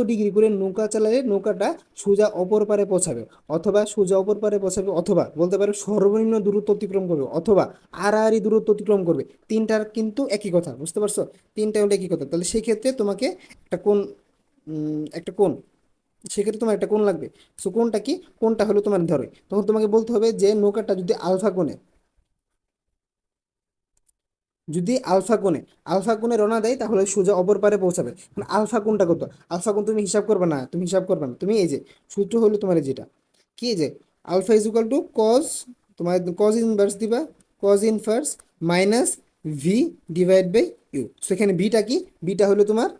S1: ডিগ্রি করে নৌকা চালালে নৌকাটা সোজা অপর পারে পৌঁছাবে, অথবা সোজা অপর পারে পৌঁছাবে, অথবা বলতে পারো সর্বনিম্ন দূরত্ব অতিক্রম করবে, অথবা আড়াআড়ি দূরত্ব অতিক্রম করবে। তিনটার কিন্তু একই কথা, বুঝতে পারছো? তিনটা হলো একই কথা। তাহলে সেই ক্ষেত্রে তোমাকে একটা কোন, একটা কোন, সেক্ষেত্রে তোমার একটা কোণ লাগবে। সো কোণটা কি? কোণটা হলো তোমার ধরে, তখন তোমাকে বলতে হবে যে নৌকাটা যদি আলফা কোণে, যদি আলফা কোণে রওনা দেয়, তাহলে সোজা অপর পারে পৌঁছাবে। মানে আলফা কোণটা কত? আলফা কোণ তুমি হিসাব করবে না, তুমি হিসাব করবে না, তুমি এই যে সূত্র হলো তোমার যেটা, কি যে alpha is equal to cos, তোমার কজ ইনভার্স দিবা, cos inverse minus V divide by U. সেখানে বিটা কি? বিটা হলো তোমার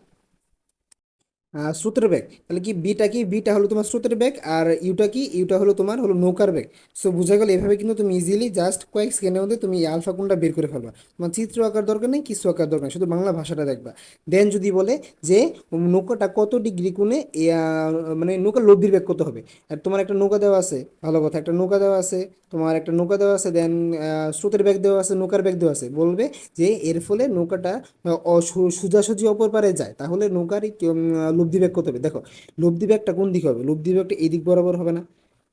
S1: স্রোতের বেগ। তাহলে কি বিটা কি? বিটা হলো তোমার স্রোতের বেগ, আর ইউটা কি? ইউটা হলো তোমার হলো নৌকার বেগ। সো বোঝা গেল, এভাবে কিন্তু তুমি ইজিলি জাস্ট কয়েক সেকেন্ডের মধ্যে তুমি এই আলফা কোণটা বের করে ফেলবা। তোমার চিত্র আঁকার দরকার নেই, কিছু আঁকার দরকার নেই, শুধু বাংলা ভাষাটা দেখবা। দেন যদি বলে যে নৌকাটা কত ডিগ্রি কোণে মানে নৌকার লব্ধির বেগ কত হবে, আর তোমার একটা নৌকা দেওয়া আছে, ভালো কথা, একটা নৌকা দেওয়া আছে, তোমার একটা নৌকা দেওয়া আছে, দেন স্রোতের বেগ দেওয়া আছে, নৌকার বেগ দেওয়া আছে, বলবে যে এর ফলে নৌকাটা সোজাসুজি অপর পারে যায়, তাহলে নৌকার লব্ধি বেগ কত হবে? দেখো, লব্ধি বেগটা কোন দিকে হবে? লব্ধি বেগটা এদিক বরাবর হবে না?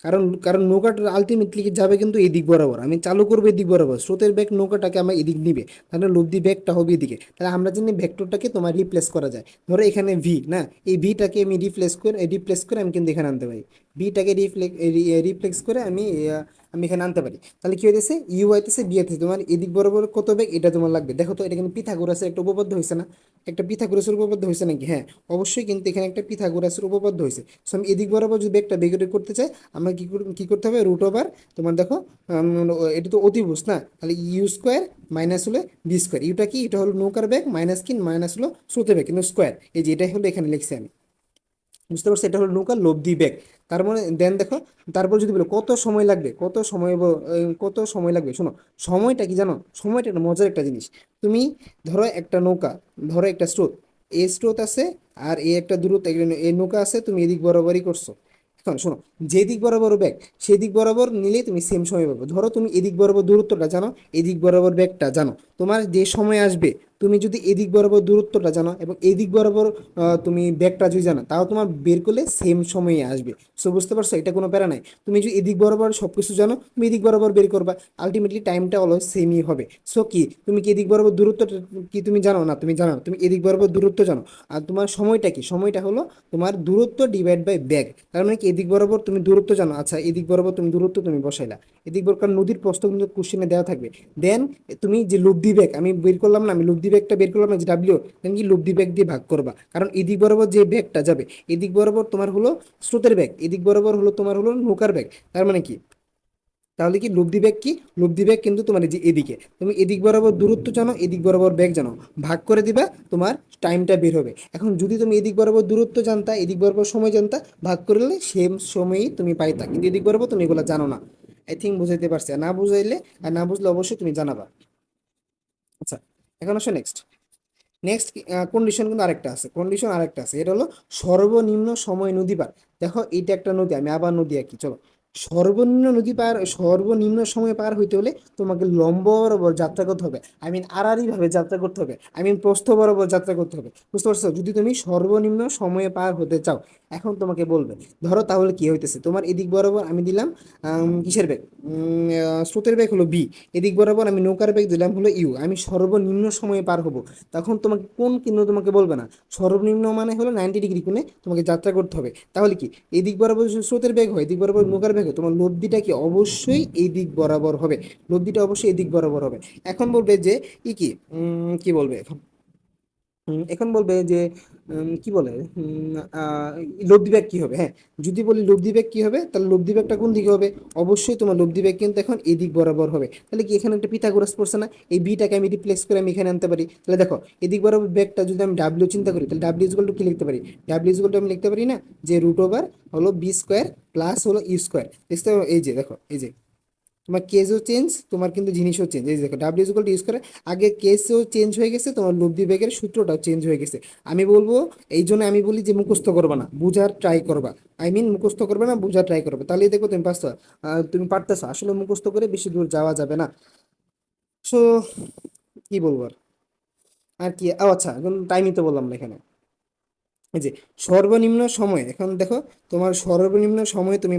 S1: কারণ কারণ নৌকাটা আলটিমেটলি যাবে কিন্তু এদিক বরাবর, আমি চালু করবো এদিক বরাবর, স্রোতের বেগ নৌকাটাকে আমার এদিক নিবে, তাহলে লব্ধি বেগটা হবে এদিকে। তাহলে আমরা জানি ভেক্টরটাকে তোমার রিপ্লেস করা যায়, ধরো এখানে ভি না, এই ভিটাকে আমি রিপ্লেস করে আমি কিন্তু এখানে আনতে পারি, ভিটাকে রিপ্লেক্স করে আমি এখানে আনতে পারি। তাহলে কি হইতেছে, ইউ হইতেছে বি হইতেছে, তোমার এদিক বরাবর কত বেগ এটা তোমার লাগবে। দেখো তো এটা কিন্তু পিথাগোরাসের একটা উপপাদ্য হয়েছে না, একটা পিথাগোরাসের উপপাদ্য হয়েছে নাকি? হ্যাঁ, অবশ্যই কিন্তু এখানে একটা পিথাগোরাসের উপপাদ্য হয়েছে। সো আমি এদিক বরাবর যদি বেগটা বের করতে চাই, আমার কি করতে হবে, রুট ওভার তোমার দেখো এটা তো অতিভুজ না, তাহলে ইউ স্কোয়ার মাইনাস হলো বি স্কোয়ার, ইউটা কি, এটা হলো নৌকার বেগ, মাইনাস হলো স্রোতের বেগ কিন্তু স্কোয়ার, এই যে এটাই হলো এখানে লিখছি আমি, বুঝতে পারছো? এটা হলো নৌকার লব্ধি বেগ। তার মানে দেন দেখো, তারপর যদি বলো কত সময় লাগবে, কত সময় লাগবে, শোনো, সময়টা কি জানো, সময়টা একটা মজার একটা জিনিস। তুমি ধরো একটা নৌকা, ধরো একটা স্রোত, এ স্রোত আছে আর এ একটা দূরত্ব, এই নৌকা আছে, তুমি এদিক বরাবরই করছো। এখন শোনো, যে দিক বরাবর ব্যাগ সেই দিক বরাবর নিলে তুমি সেম সময় পাবে। ধরো তুমি এদিক বরাবর দূরত্বটা জানো, এদিক বরাবর ব্যাগটা জানো, তোমার যে সময় আসবে, তুমি যদি এদিক বরাবর দূরত্বটা জানো এবং এদিক বরাবর তুমি ব্যাগটা যদি জানো, তাও তোমার বের করলে সেম সময়ে আসবে। সো বুঝতে পারছো, এটা কোনো প্যারা নাই। তুমি যদি এদিক বরাবর সব কিছু জানো, তুমি এদিক বরাবর বের করবা, আলটিমেটলি টাইমটা অলওয়েজ সেমই হবে। সো কি, তুমি কি এদিক বরাবর দূরত্বটা কি তুমি জানো না? তুমি জানো না, তুমি এদিক বরাবর দূরত্ব জানো। আর তোমার সময়টা কি, সময়টা হলো তোমার দূরত্ব ডিভাইড বাই ব্যাগ। তার মানে কি, এদিক বরাবর তুমি দূরত্ব জানো, আচ্ছা এদিক বরাবর তুমি দূরত্ব তুমি বসাইলা, এদিক বরাবর, কারণ নদীর প্রস্থ কিন্তু কোশ্চেনে দেওয়া থাকবে। দেন তুমি যে লব্ধি বেগ আমি বের করলাম না, আমি লব্ধি বেগটা বের করলাম না, যে ডাব্লিউ, দেন কি লব্ধি বেগ দিয়ে ভাগ করবা, কারণ এদিক বরাবর যে বেগটা যাবে, এদিক বরাবর তোমার হলো স্রোতের বেগ, এদিক বরাবর হলো তোমার হলো নৌকার বেগ। তার মানে কি, তাহলে কি লব্ধি বেগ কি, লব্ধি বেগ কিন্তু তোমার এই যে এদিকে, তুমি এদিক বরাবর দূরত্ব জানো, এদিক বরাবর বেগ জানো, ভাগ করে দিবা, তোমার টাইমটা বের হবে। এখন যদি তুমি এদিক বরাবর দূরত্ব জানতা, এদিক বরাবর সময় জানতা, ভাগ করলে সেম সময়ই তুমি পাইতা, কিন্তু এদিক বরাবর তুমি এগুলো জানো না। আই থিঙ্ক বুঝাইতে পারছি, আর না বুঝাইলে, আর না বুঝলে অবশ্যই তুমি জানাবা। আচ্ছা, এখন আসো নেক্সট, নেক্সট কন্ডিশন কিন্তু আরেকটা আছে, কন্ডিশন আরেকটা আছে, এটা হলো সর্বনিম্ন সময় নদী পার। দেখো এইটা একটা নদী, আমি আবার নদী আঁকি, চলো। সর্বনিম্ন সময় পার হইতে হলে তোমাকে লম্ব বরাবর যাত্রা করতে হবে, আড়াআড়ি ভাবে যাত্রা করতে হবে, প্রস্থ বরাবর যাত্রা করতে হবে, বুঝতে পারছো? যদি তুমি সর্বনিম্ন সময়ে পার হতে চাও, এখন তোমাকে বলবে, ধরো তাহলে কি হইতেছে, তোমার এদিক বরাবর আমি দিলাম কিসের বেগ, স্রোতের বেগ হলো বি, এদিক বরাবর আমি নৌকার বেগ দিলাম হলো ইউ, আমি সর্বনিম্ন সময়ে পার হব। তখন তোমাকে কোন কিন্তু তোমাকে বলবে না, সর্বনিম্ন মানে হলো 90 ডিগ্রি কোণে তোমাকে যাত্রা করতে হবে। তাহলে কি, এই দিক বরাবর যদি স্রোতের বেগ হয়, এদিক বরাবর নৌকার বেগ হয়, তোমার লব্ধিটা কি অবশ্যই এই দিক বরাবর হবে, লব্ধিটা অবশ্যই এই দিক বরাবর হবে। এখন বলবে যে কি কি বলবে এখন, এখন বলবে যে কি বলে, আহ, লব্ধি ব্যাগ কি হবে, হ্যাঁ, যদি বলি লব্ধি ব্যাগ কি হবে, তাহলে লব্ধি ব্যাগটা কোন দিকে হবে, অবশ্যই তোমার লব্ধি ব্যাগ কিন্তু এখন এই দিক বরাবর হবে। তাহলে কি, এখানে একটা পিথাগোরাস পড়ছে না, এই বিটাকে আমি রিপ্লেস করে আমি এখানে আনতে পারি। তাহলে দেখো, এদিক বরাবর ব্যাগটা যদি আমি ডাব্লিউ চিন্তা করি, তাহলে ডাব্লিউ ইকুয়াল টু কি লিখতে পারি, ডাব্লিউ ইকুয়াল টু আমি লিখতে পারি না, যে রুট ওভার হলো বি স্কোয়ার প্লাস হলো ইউ স্কোয়ার। দেখতে পারো, এই যে দেখো, এই যে তোমার কেসও চেঞ্জ, তোমার কিন্তু জিনিসও চেঞ্জ, এই যে দেখো ডাব্লিউ ইকুয়াল টু ইউজ করে, আগে কেসও চেঞ্জ হয়ে গেছে, তোমার লব্ধি বেগের সূত্রটাও চেঞ্জ হয়ে গেছে। আমি বলবো, এই জন্য আমি বলি যে মুখস্থ করবা না, বুঝার ট্রাই করবা, মুখস্থ করবে না, বুঝার ট্রাই করবে, তাহলেই দেখো তুমি পারছো। তুমি পারতেছো, আসলে মুখস্থ করে বেশি দূর যাওয়া যাবে না। সো কি বলবো আর, আর কি, ও আচ্ছা, এখন টাইমই তো বললাম না এখানে। এই যে সর্বনিম্ন সময়, এখন দেখো, তোমার সর্বনিম্ন সময় তুমি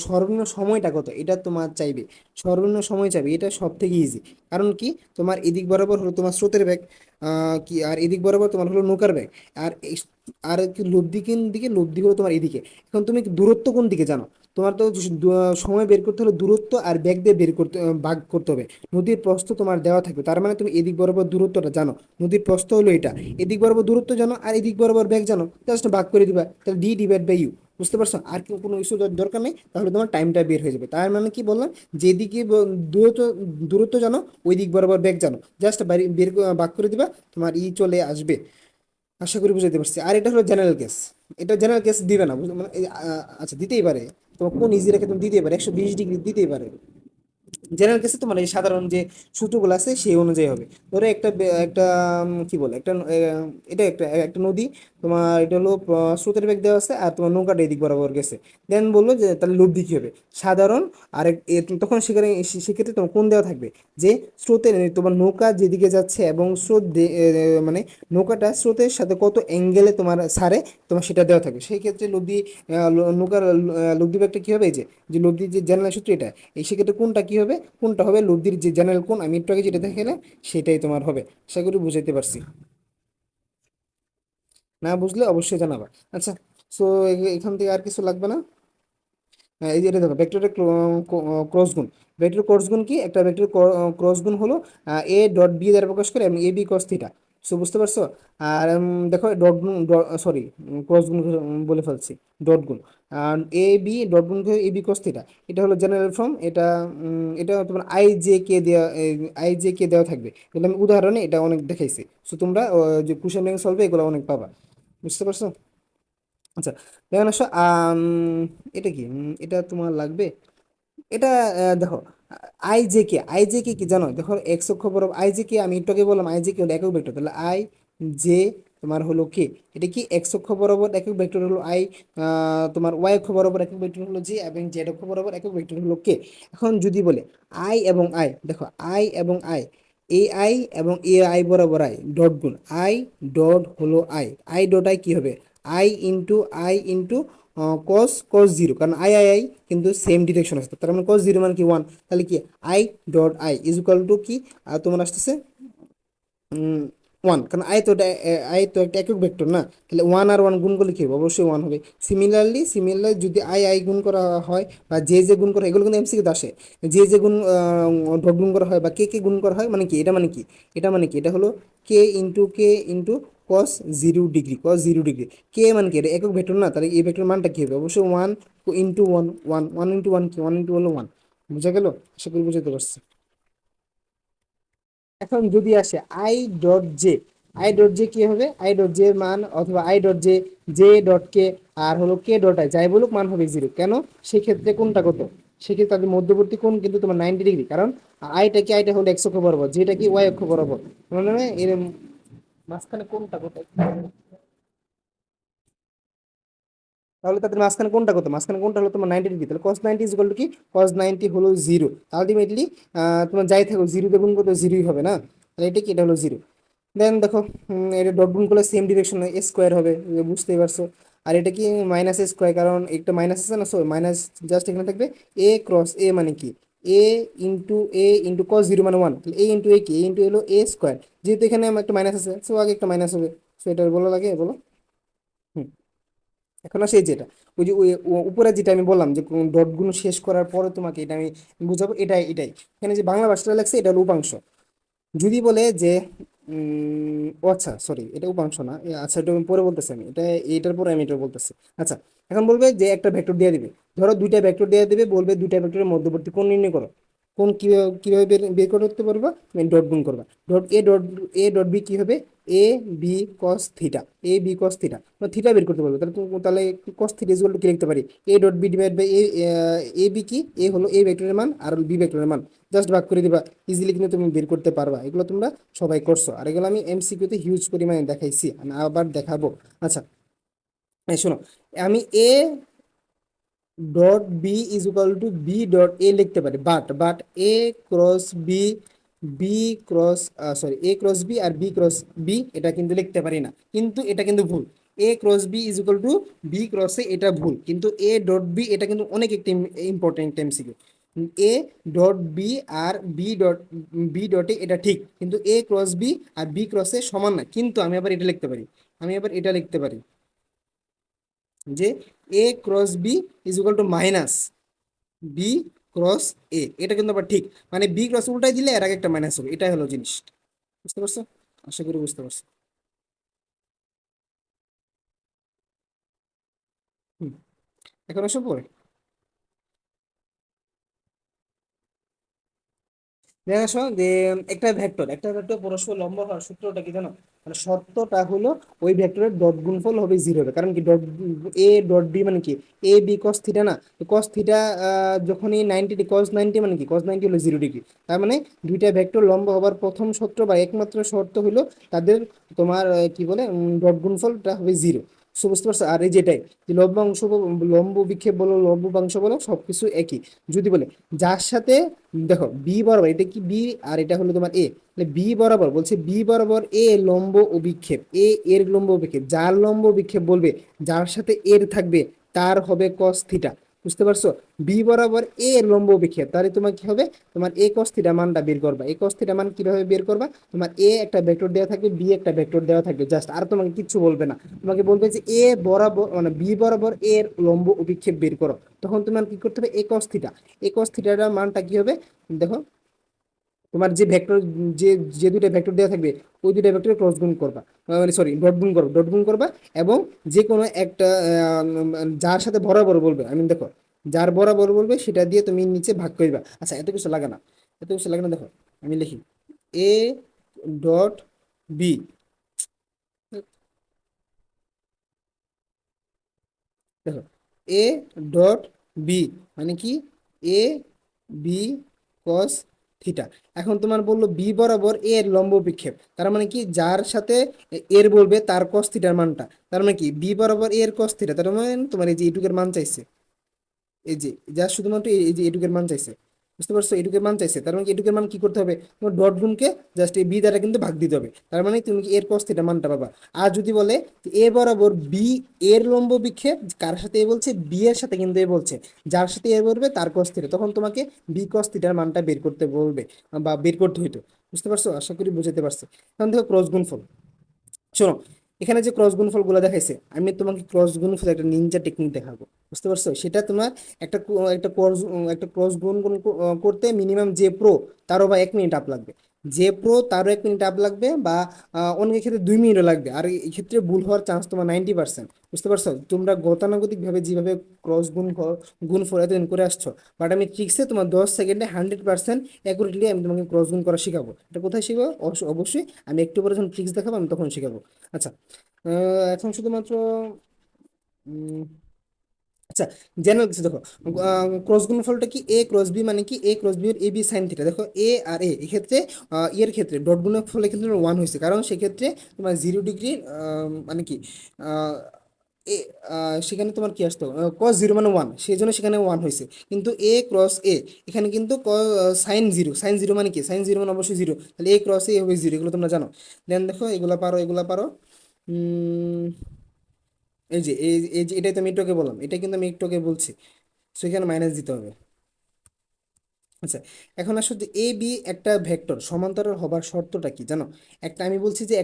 S1: সর্বনিম্ন সময়টা কত এটা তোমার চাইবে, সর্বনিম্ন সময় চাইবে, এটা সব থেকে ইজি। কারণ কি, তোমার এদিক বরাবর হলো তোমার স্রোতের বেগ, কি, আর এদিক বরাবর তোমার হলো নৌকার বেগ, আর আর কি লব্ধি কোন দিকে, লব্ধি হলো তোমার এদিকে। এখন তুমি দূরত্ব কোন দিকে জানো, তোমার তো সময় বের করতে হলে দূরত্ব আর বেগ দিয়ে বের করতে ভাগ করতে হবে। নদীর প্রস্থ তোমার দেওয়া থাকবে, তার মানে তুমি এদিক বরাবর দূরত্বটা জানো, নদীর প্রস্থ হলো এটা, এদিক বরাবর দূরত্ব জানো আর এদিক বরাবর বেগ জানো, জাস্ট ভাগ করে দিবা, তাহলে ডি ডিভাইড বাই ইউ। বুঝতে পারছো? আর কোনো ইস্যু দরকার নেই, তাহলে তোমার টাইমটা বের হয়ে যাবে। তার মানে কি বললাম, যেদিকে দূরত্ব, দূরত্ব জানো, ওই দিক বরাবর বেগ জানো, জাস্ট ভাগ করে দিবা, তোমার চলে আসবে। আশা করি বুঝাতে পারছি। আর এটা হলো জেনারেল কেস, এটা জেনারেল কেস দিবে না, মানে আচ্ছা দিতেই পারে, তোমার কোন ইজি রেখে তুমি দিতেই পারে, 120 ডিগ্রি দিতেই পারে। জেনারেল কেসে তোমার এই সাধারণ যে সূত্রগুলো আছে সেই অনুযায়ী হবে। ধরো একটা কি বলে একটা এটা একটা একটা নদী, তোমার এটা হলো স্রোতের বেগ দেওয়া আছে আর তোমার নৌকাটা এদিক বরাবর গেছে। দেন বললো যে তাহলে লব্ধি কি হবে সাধারণ। আর তখন সেখানে সেক্ষেত্রে তোমার কোন দেওয়া থাকবে যে স্রোতের তোমার নৌকা যেদিকে যাচ্ছে এবং মানে নৌকাটা স্রোতের সাথে কত অ্যাঙ্গেলে তোমার সারে তোমার সেটা দেওয়া থাকবে। সেই ক্ষেত্রে নৌকার লব্ধি বেগটা কি হবে, এই যে যে লব্ধির যে জেনারেল সূত্র এটা, এই সেক্ষেত্রে কোনটা কি হবে, কোনটা হবে লব্ধির যে জেনারেল কোণ আমি একটু আগে যেটা দেখালাম সেটাই তোমার হবে। আশা করি বুঝাইতে পারছি। না বুঝলে অবশ্যই জানাবা। আচ্ছা, সো এখান থেকে আর কিছু লাগবে না। হ্যাঁ, এই যে এটা দেখো ভেক্টরের ক্রস গুণ। ভেক্টর ক্রস গুণ কি, একটা ভেক্টর ক্রস গুণ হলো এ ডট বি দ্বারা প্রকাশ করে এবং এ বি কস থিটা। সো বুঝতে পারছো। আর দেখো ডট গুণ, সরি ক্রস গুণ বলে ফেলছি, ডট গুণ। আর এ বি ডট গুণ এ বি কস থিটা, এটা হলো জেনারেল ফর্ম। এটা এটা তোমার আই জে কে দেওয়া, আই জে কে দেওয়া থাকবে, কিন্তু আমি উদাহরণে এটা অনেক দেখাইছি। সো তোমরা যে কুশন ব্যাংক সলভে এগুলো অনেক পাবা। বুঝতে পারছো। আচ্ছা, দেখেন আসো এটা কি, এটা তোমার লাগবে। এটা দেখো I J K, I J K কি জানো, দেখো এক্স অক্ষ বরাবর আই জে কে, আমি একটু আগে বললাম আই জে কে হলো একক ভেক্টর, তাহলে আই জে তোমার হলো কে, এটা কি এক্স অক্ষ বরাবর একক ভেক্টর হলো আই, তোমার ওয়াই অক্ষ বরাবর একক ভেক্টর হলো জে, এবং জেড অক্ষ বরাবর একক ভেক্টর হলো কে। এখন যদি বলে আই এবং আই, দেখো আই এবং আই, এ আই এবং এ আই বরাবর আই ডট গুণ আই ডট হলো আই, আই ডট আই কি হবে, আই ইন্টু কস জিরো, কারণ আই আই আই কিন্তু সেম ডিরেকশন আসছে, তার মানে কস জিরো মানে কি ওয়ান, তাহলে কি I dot I is equal to কি, তোমার আসতেছে ওয়ান, কারণ আই তো একটা একক ভেক্টর না, তাহলে ওয়ান আর ওয়ান গুণ করলে কি হবে, অবশ্যই ওয়ান হবে। সিমিলারলি যদি আই আই গুণ করা হয় বা যে গুণ করা হয়, এগুলো কিন্তু এমসিকিউতে আসে, যে গুণ ডট গুণ করা হয় বা কে গুণ করা হয় মানে কি, এটা মানে কি, এটা মানে কি, এটা হলো কে ইন্টু কস জিরো ডিগ্রি। কে মানে কি, এটা একক ভেক্টর না, তাহলে এই ভেক্টর মানটা কি হবে, অবশ্যই one into one, one into one কি, ওয়ান ইন্টু হলো ওয়ান। বুঝা গেল, আশা করি বুঝতে পারছি। এখন যদি আসে আই ডট জে কি হবে, আই ডট জে এর মান অথবা I dot J, J dot K আর হলো কে ডট আই, যাই বলুক মান হবে জিরো। কেন, সেক্ষেত্রে কোনটা কত, সেক্ষেত্রে তাদের মধ্যবর্তী কোণ কিন্তু তোমার 90 ডিগ্রি, কারণ আইটা হলো এক্স অক্ষ বরাবর, যেটা কি ওয়াই অক্ষ বরাবর, মানে এর মাঝখানে কোনটা কত, তাহলে তাদের মাঝখানে কোনটা কত, মাঝখানে কোনটা হলো তোমার 90 ডিগ্রি, তাহলে cos 90 ইজ ইকুয়াল টু কি, cos 90 হলো জিরো। আলটিমেটলি তোমার যাই থাকো জিরো দেখুন কত জিরোই হবে না, তাহলে এটা কি, এটা হলো জিরো। দেন দেখো এটা ডট গুণ করলে সেম ডিরেকশন স্কোয়ার হবে, বুঝতেই পারছো। আর এটা কি মাইনাস স্কোয়ার, কারণ একটা মাইনাস আছে না, সো মাইনাস জাস্ট এখানে থাকবে। এ ক্রস এ মানে কি, এ এ ইন্টু কস জিরো মানে ওয়ান, তাহলে এ ইন্টু এ কি, এ ইন্টু এলো এ স্কোয়ার, যেহেতু এখানে আমার একটা মাইনাস আছে সো আগে একটা মাইনাস হবে। সো এটা বলো লাগে বলো। হুম। এখন আসে এই যেটা, ওই যে উপরে যেটা আমি বললাম যে ডট গুলো শেষ করার পরে তোমাকে এটা আমি বুঝাবো, এটাই এখানে যে বাংলা ভাষাটা লাগছে এটা হলো উপাংশ। যদি বলে যে ও আচ্ছা সরি, এটা উপাংশ না, আচ্ছা এটা আমি পরে বলতেছি, আমি এটা এটার পরে আমি এটা বলতেছি। আচ্ছা, এখন বলবে যে একটা ভেক্টর দিয়ে দিবে, ধরো দুইটা ভেক্টর দিয়ে দিবে, বলবে দুইটা ভেক্টরের মধ্যবর্তী কোণ নির্ণয় করো। কোণ কিভাবে কিভাবে বের করতে পারবা, তুমি ডট গুণ করবা, ডট বি কি হবে, A B cos theta, A B cos theta, theta বের করতে পারবে, তাহলে cos theta is equal to কি লিখতে পারি, A dot B divide by A B কি, এ হলো এ ভেক্টরের মান আর বি ভেক্টরের মান, জাস্ট ভাগ করে দিবা, ইজিলি কিন্তু তুমি বের করতে পারবা। এগুলো তোমরা সবাই করছো, আর এগুলো আমি এমসিকিউতে হিউজ পরিমাণে দেখাইছি, আমি আবার দেখাবো। আচ্ছা, এই শোনো, আমি A dot B is equal to B dot A লিখতে পারি, but A cross B, B cross sorry A cross B আর বি ক্রস বি এটা কিন্তু লিখতে পারি না, কিন্তু এটা কিন্তু ভুল। A cross B is equal to B cross A, এটা ভুল, কিন্তু এ ডট বি এটা কিন্তু অনেক একটি important MCQ. A dot B আর বি ডটে এটা ঠিক, কিন্তু এ ক্রস বি আর বি ক্রস এ সমান না, কিন্তু আমি আবার এটা লিখতে পারি, আমি আবার এটা লিখতে পারি যে A cross B is equal to minus B cross A, এটা কিন্তু আবার ঠিক, মানে বি ক্রস উল্টাই দিলে এর আগে একটা মাইনাস হবে, এটাই হলো জিনিস। বুঝতে পারছো, আশা করি বুঝতে পারছো। হুম, এখন আসো পরে। দেখে আসো যে একটা ভেক্টর পরস্পর লম্ব হওয়ার সূত্রটা কি জানো? মানে শর্তটা হলো ওই ভেক্টরের ডট গুণফল হবে জিরো হবে, কারণ কি ডট এ ডট বি মানে কি এ বি কস থিটা না, তো কস থিটা যখনই 90 কস 90 মানে কি কস 90 হলো 0 ডিগ্রি। তার মানে দুইটা ভেক্টর লম্ব হবার প্রথম শর্ত বা একমাত্র শর্ত হলো তাদের তোমার কি বলে ডট গুণফলটা হবে জিরো। সো বুঝতে পারছো? আর এই যেটাই যে লম্ব বিক্ষেপ বলো লম্বাংশ বলো সবকিছু একই। যদি বলে যার সাথে দেখো বি বরাবর, এটা কি বি আর এটা হলো তোমার এ, বি বরাবর বলছে বি বরাবর এ লম্ব অভিক্ষেপ, এর লম্ব অভিক্ষেপ, যার লম্ব বিক্ষেপ বলবে যার সাথে এর থাকবে তার হবে কস থিটা। বুঝতে পারছো? বি বরাবর এ লম্ব অভিক্ষেপ, তাহলে তোমার কি হবে, তোমার এ কস থিটা মানটা বের করবা। এ কস থিটা মান কিভাবে বের করবা? তোমার এ একটা ভেক্টর দেওয়া থাকবে, বি একটা ভেক্টর দেওয়া থাকবে, জাস্ট আর তোমাকে কিচ্ছু বলবে না। তোমাকে বলবে যে এ বরাবর মানে বি বরাবর এর লম্ব অভিক্ষেপ বের করো। তখন তোমার কি করতে হবে, এ কস থিটা, এ কস থিটার মানটা কি হবে দেখো, তোমার যে ভেক্টর যে যে দুইটা ভেক্টর দেওয়া থাকবে ওই দুইটা ভেক্টরে ক্রস গুণ করবা, মানে সরি ডট গুণ করবা, এবং যে কোনো একটা যার সাথে বরাবর বলবে, আমি দেখো যার বরাবর বলবে সেটা দিয়ে তুমি নিচে ভাগ করবা। আচ্ছা এত কিছু লাগে না, এত কিছু লাগে না, দেখো আমি লিখি এ ডট বি, দেখো এ ডট বি মানে কি এ বি কস থিটা। এখন তোমার বললো বি বরাবর এ এর লম্ব বিক্ষেপ, তার মানে কি যার সাথে এর বলবে তার কস থিটার মানটা, তার মানে কি বি বরাবর এ এর কস থিটা, তার মানে তোমার এই যে এইটুকের মান চাইছে, এই যে যা শুধুমাত্র এই যে এটুকের মান চাইছে। বুঝতে পারছো? এটুকের মান চাইছে, তার মানে কি এটুকের মান কি করতে হবে, তোমার ডট গুণকে জাস্ট এই বি দ্বারা কিন্তু ভাগ দিতে হবে, তার মানে তুমি কি এর cos থিটা মানটা পাবা। আর যদি বলে এ বরাবর বি এর লম্ব বিক্ষেপ, কার সাথে এ বলছে, বি এর সাথে কিন্তু এ বলছে, যার সাথে এ বলবে তার cos থিটা, তখন তোমাকে বি cos থিটার মানটা বের করতে বলবে বা বের করতে হইতো। বুঝতে পারছো? আশা করি বুঝতে পারছো। এখন দেখো ক্রস গুণফল, শোনো এখানে যে ক্রস গুণফল গুলো দেখাইছে, আমি তোমাকে ক্রস গুণফল একটা নিনজা টেকনিক দেখাবো। বুঝতে পারছো? সেটা তোমার একটা ক্রস গুণ করতে মিনিমাম যে প্রো তারও বা 1 মিনিট আপ লাগবে, যে প্রো তারও 1 মিনিট আপ লাগবে, বা অনেকের ক্ষেত্রে 2 মিনিটও লাগবে, আর এই ক্ষেত্রে ভুল হওয়ার চান্স তোমার 90%। বুঝতে পারছো? তোমরা গতানুগতিক ভাবে যেভাবে ক্রস গুণফল এতদিন করে আসছো, বাট আমি ট্রিক্সে তোমার 10 সেকেন্ডে 100% অ্যাকুরেটলি আমি তোমাকে ক্রস গুণ করা শেখাবো। এটা কোথায় শিখাবো? অবশ্যই আমি একটু পরে যখন ট্রিক্স দেখাবো আমি তখন শেখাবো। আচ্ছা এখন শুধুমাত্র উম, আচ্ছা জেনারেল কিছু দেখো, ক্রস গুণফলটা কি এ ক্রস বি মানে কি এ ক্রস বি এর এ বি সাইন থিটা। দেখো এ আর এ এক্ষেত্রে এর ক্ষেত্রে ডট গুণফলের ক্ষেত্রে 1 হয়েছে, কারণ সেক্ষেত্রে তোমার 0 ডিগ্রি মানে কি আহ, এ সেখানে তোমার কি আসতো, কস জিরো মানে 1, সেই জন্য সেখানে 1 হয়েছে। কিন্তু এ ক্রস এ এখানে কিন্তু সাইন জিরো মানে কি সাইন জিরো মানে অবশ্যই জিরো, তাহলে এ ক্রস এ হবে জিরো, এগুলো তোমরা জানো। দেন দেখো এগুলা পারো এগুলা পারো। উম, এই যে এটাই তো আমি একটু আগে বললাম, এটা কিন্তু আমি একটু আগে বলছি, সেখানে মাইনাস দিতে হবে। আচ্ছা এখন আসলে এ বি একটা ভেক্টর সমান্তরাল হবার শর্তটা কি জানো? একটা আমি বলছি যে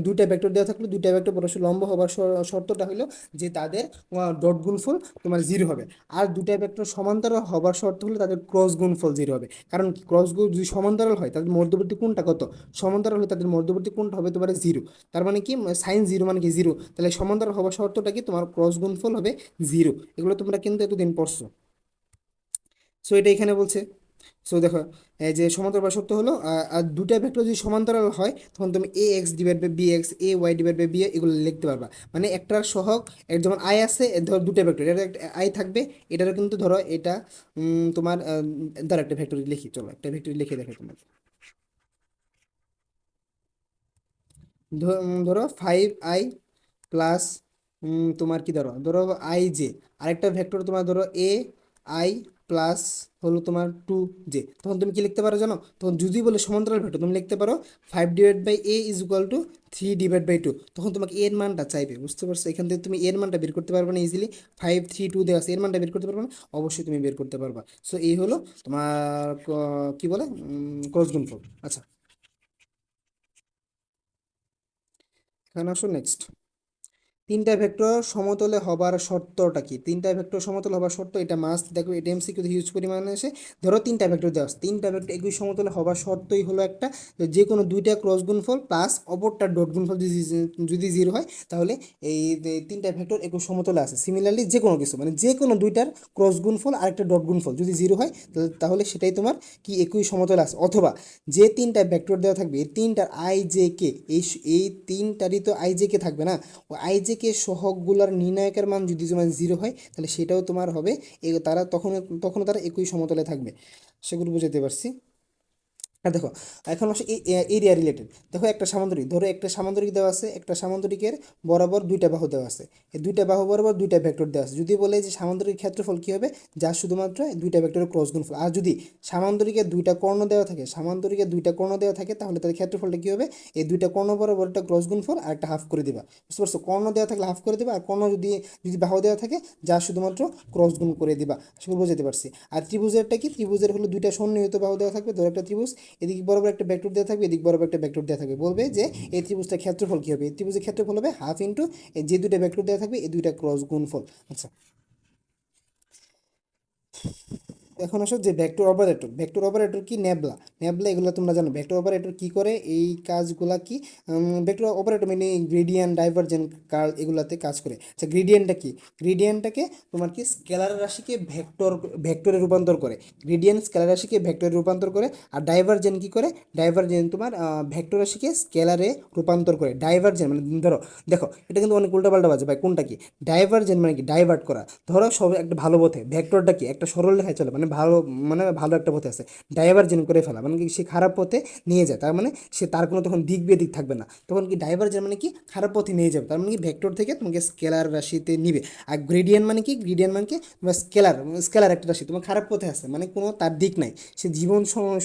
S1: দুইটা ভেক্টর দেওয়া থাকলে দুইটা ভেক্টর পরস্পর লম্ব হবার শর্তটা হলো যে তাদের ডট গুণফল তোমার জিরো হবে। আর দুইটা ভেক্টর সমান্তরাল হবার শর্ত হলো তাদের ক্রস গুণফল জিরো হবে, কারণ ক্রস গুণ যদি সমান্তরাল হয় তাদের মধ্যবর্তী কোণটা কত, সমান্তরাল হলে তাদের মধ্যবর্তী কোণটা হবে তোমার জিরো। তার মানে কি সাইন জিরো মানে কি জিরো, তাহলে সমান্তরাল হবার শর্তটা কি তোমার ক্রস গুণফল হবে জিরো। এগুলো তোমরা কিন্তু এতদিন পড়ছো। সো এটা এখানে বলছে। সো দেখো এই যে সমান্তরাল বা সত্য হলো আর দুটা ভেক্টর যদি সমান্তরাল হয় তখন তুমি A X divide by B X A Y divide by B এগুলো লিখতে পারবা। মানে একটার সহগ যেমন আই আছে, ধরো দুটা ভেক্টর, এটা একটা আই থাকবে, এটারও কিন্তু ধরো এটা তোমার ধরো একটা ভেক্টর লিখি, চলো একটা ভেক্টর লিখে দেখো তোমার। ধরো 5i প্লাস তোমার কি ধরো ধরো আই জে, আরেকটা ভেক্টর তোমার ধরো এ আই প্লাস হলো তোমার 2 জে, তখন তুমি কি লিখতে পারো জানো? তখন যদি বলে সমান্তরাল ভেক্টর তুমি লিখতে পারো 5/a = 3/2, তখন তোমাকে এর মানটা চাইবে। বুঝতে পারছো? এখান থেকে তুমি এর মানটা বের করতে পারবে না ইজিলি, 5 3 2 দেওয়া আছে, এর মানটা বের করতে পারবে না? অবশ্যই তুমি বের করতে পারবা। সো এই হলো তোমার কি বলে ক্রস গুণফল। আচ্ছা এখানে আসো নেক্সট। তিনটা ভেক্টর সমতলে হবার শর্তটা কি? তিনটা ভেক্টর সমতলে হবার শর্ত, এটা মাস্ট দেখো, এটা এমসিকিউ হিউজ পরিমাণে আসে। ধরো তিনটা ভেক্টর দেওয়া আছে, তিনটা ভেক্টর একই সমতলে হবার শর্তই হলো একটা, যে কোনো দুইটা ক্রস গুণফল প্লাস অপরটা ডট গুণফল যদি যদি জিরো হয়, তাহলে এই যে তিনটা ভেক্টর একই সমতলে আছে। সিমিলারলি যে কোনো কিছু, মানে যে কোনো দুইটার ক্রস গুণফল আর একটা ডট গুণফল যদি জিরো হয়, তাহলে সেটাই তোমার কি একই সমতলে আছে। অথবা যে তিনটা ভেক্টর দেওয়া থাকবে, এই তিনটার আই জে কে, এই তিনটারই তো আই জে কে থাকবে না, ও আই জে কে সহগগুলোর নির্ণায়কের মান যদি তোমার জিরো হয়, তাহলে সেটাও তোমার হবে, তারা তখনও তারা একই সমতলে থাকবে। সেগুলো বুঝাতে পারছি। আর দেখো, এখন হচ্ছে এরিয়া রিলেটেড। দেখো একটা সামান্তরিক, ধরো একটা সামান্তরিক দেওয়া আছে, একটা সামান্তরিকের বরাবর দুইটা বাহু দেওয়া আছে, এই দুইটা বাহু বরাবর দুইটা ভেক্টর দেওয়া আছে। যদি বলে যে সামান্তরিক ক্ষেত্রফল কী হবে, যা শুধুমাত্র এই দুইটা ভেক্টরের ক্রস গুণফল। আর যদি সামান্তরিকের দুইটা কর্ণ দেওয়া থাকে, সামান্তরিকের দুইটা কর্ণ দেওয়া থাকে, তাহলে তাদের ক্ষেত্রফলটা কী হবে, এই দুইটা কর্ণ বরাবর একটা ক্রস গুণফল আর একটা হাফ করে দিবা। বুঝতে পারছো? কর্ণ দেওয়া থাকলে হাফ করে দিবা, আর কর্ণ যদি যদি বাহু দেওয়া থাকে, যা শুধুমাত্র ক্রস গুণ করে দিবা। সেগুলো বোঝাতে পারছি। আর ত্রিভুজেরটা কি? ত্রিভুজের হলো দুইটা সন্নিহিত বাহু দেওয়া থাকবে। ধরো একটা ত্রিভুজ, এদিক বরাবর একটা ভেক্টর দেওয়া থাকবে, এদিক বরাবর একটা ভেক্টর দেওয়া থাকবে। বলবে যে এই ত্রিভুজটার ক্ষেত্রফল কী হবে? এই ত্রিভুজের ক্ষেত্রফল হবে হাফ ইন্টু যে দুইটা ভেক্টর দেওয়া থাকবে, এই দুইটা ক্রস গুণফল। আচ্ছা, এখন আসো যে ভেক্টর অপারেটর। ভেক্টর অপারেটর কি? নেবলা। নেবলা এগুলো তোমরা জানো। ভেক্টর অপারেটর কি করে, এই কাজগুলা কি? ভেক্টর অপারেটর মানে গ্রেডিয়েন্ট, ডাইভারজেন্ট, কার্ল এগুলাতে কাজ করে। আচ্ছা, গ্রেডিয়েন্টটা কি? গ্রেডিয়েন্টটাকে তোমার কি স্কেলার রাশিকে ভেক্টরে রূপান্তর করে। গ্রেডিয়েন্ট স্কেলার রাশিকে ভেক্টরে রূপান্তর করে। আর ডাইভারজেন্ট কি করে? ডাইভারজেন্ট তোমার ভেক্টর রাশিকে স্কেলারে রূপান্তর করে। ডাইভারজেন্ট মানে ধরো, দেখো এটা কিন্তু অনেক উল্টাপাল্টা বাজে ভাই, কোনটা কি? ডাইভারজেন্ট মানে কি? ডাইভার্ট করা। ধরো সব একটা ভালো পথে, ভেক্টরটা কি একটা সরল রেখায় চলে, মানে ভালো, মানে ভালো একটা পথে আছে, ডাইভারজেন্ট করে ফেলা মানে কি সে খারাপ পথে নিয়ে যায়, তার মানে সে তার কোনো তখন দিক বেদিক থাকবে না, তখন কি ডাইভারজেন্ট মানে কি খারাপ পথে নিয়ে যাবে, তার মানে কি ভেক্টর থেকে তোমাকে স্কেলার রাশিতে নিবে। আর গ্রেডিয়েন্ট মানে কি? গ্রেডিয়েন্ট মানে কি তোমার স্কেলার, স্কেলার একটা রাশি তোমার খারাপ পথে আছে, মানে কোনো তার দিক নাই, সে জীবন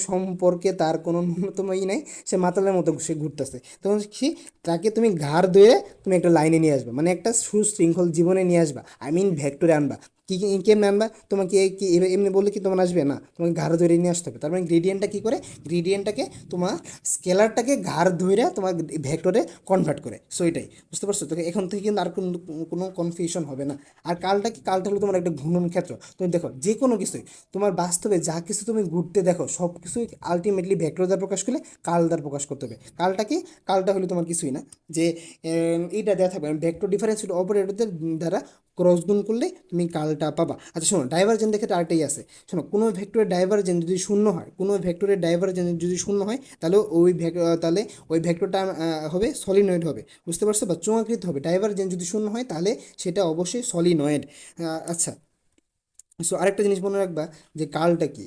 S1: সম্পর্কে তার কোনো ন্যূনতম নাই, সে মাতালের মতো সে ঘুরতেছে, তখন কি তাকে তুমি ঘাড় ধুয়ে তুমি একটা লাইনে নিয়ে আসবা, মানে একটা সুশৃঙ্খল জীবনে নিয়ে আসবা, আই মিন ভেক্টরে আনবা। কি কেমনে আনবা? তোমাকে কি এমনি বললে কি তোমার আসবে না? তোমাকে ঘাড় ধরে নিয়ে আসতে হবে। তার মানে গ্রেডিয়েন্টটা কী করে? গ্রেডিয়েন্টটাকে তোমার স্কেলারটাকে ঘাড় ধরে তোমার ভেক্টরে কনভার্ট করে। সো এটাই, বুঝতে পারছো তো? এখন থেকে কিন্তু আর কোনো কনফিউশন হবে না। আর কালটা কি? কালটা হলো তোমার একটা ঘূর্ণন ক্ষেত্র। তুমি দেখো যে কোনো কিছুই তোমার বাস্তবে যা কিছু তুমি ঘুরতে দেখো, সব কিছুই আলটিমেটলি ভেক্টর দ্বারা প্রকাশ করলে কাল দ্বারা প্রকাশ করতে হবে। কালটা কি? কালটা হলো তোমার কিছুই না, যে এইটা দেওয়া থাকবে ভেক্টর ডিফারেন্স অপারেটরদের দ্বারা ক্রস গুণ করলে তুমি কালটা পাবা। আচ্ছা শোনো, ডাইভারজেন্ট ক্ষেত্রে আরেকটাই আছে। শোনো, কোনো ভেক্টরের ডাইভারজেন্ট যদি শূন্য হয়, কোনো ভেক্টরের ডাইভারজেন্ট যদি শূন্য হয়, তাহলে তাহলে ওই ভেক্টরটা হবে সলিনয়েড হবে। বুঝতে পারছো? বা চোঙাকৃত হবে। ডাইভারজেন্ট যদি শূন্য হয়, তাহলে সেটা অবশ্যই সলিনয়েড। আচ্ছা, সো আরেকটা জিনিস মনে রাখবা, যে কালটা কি,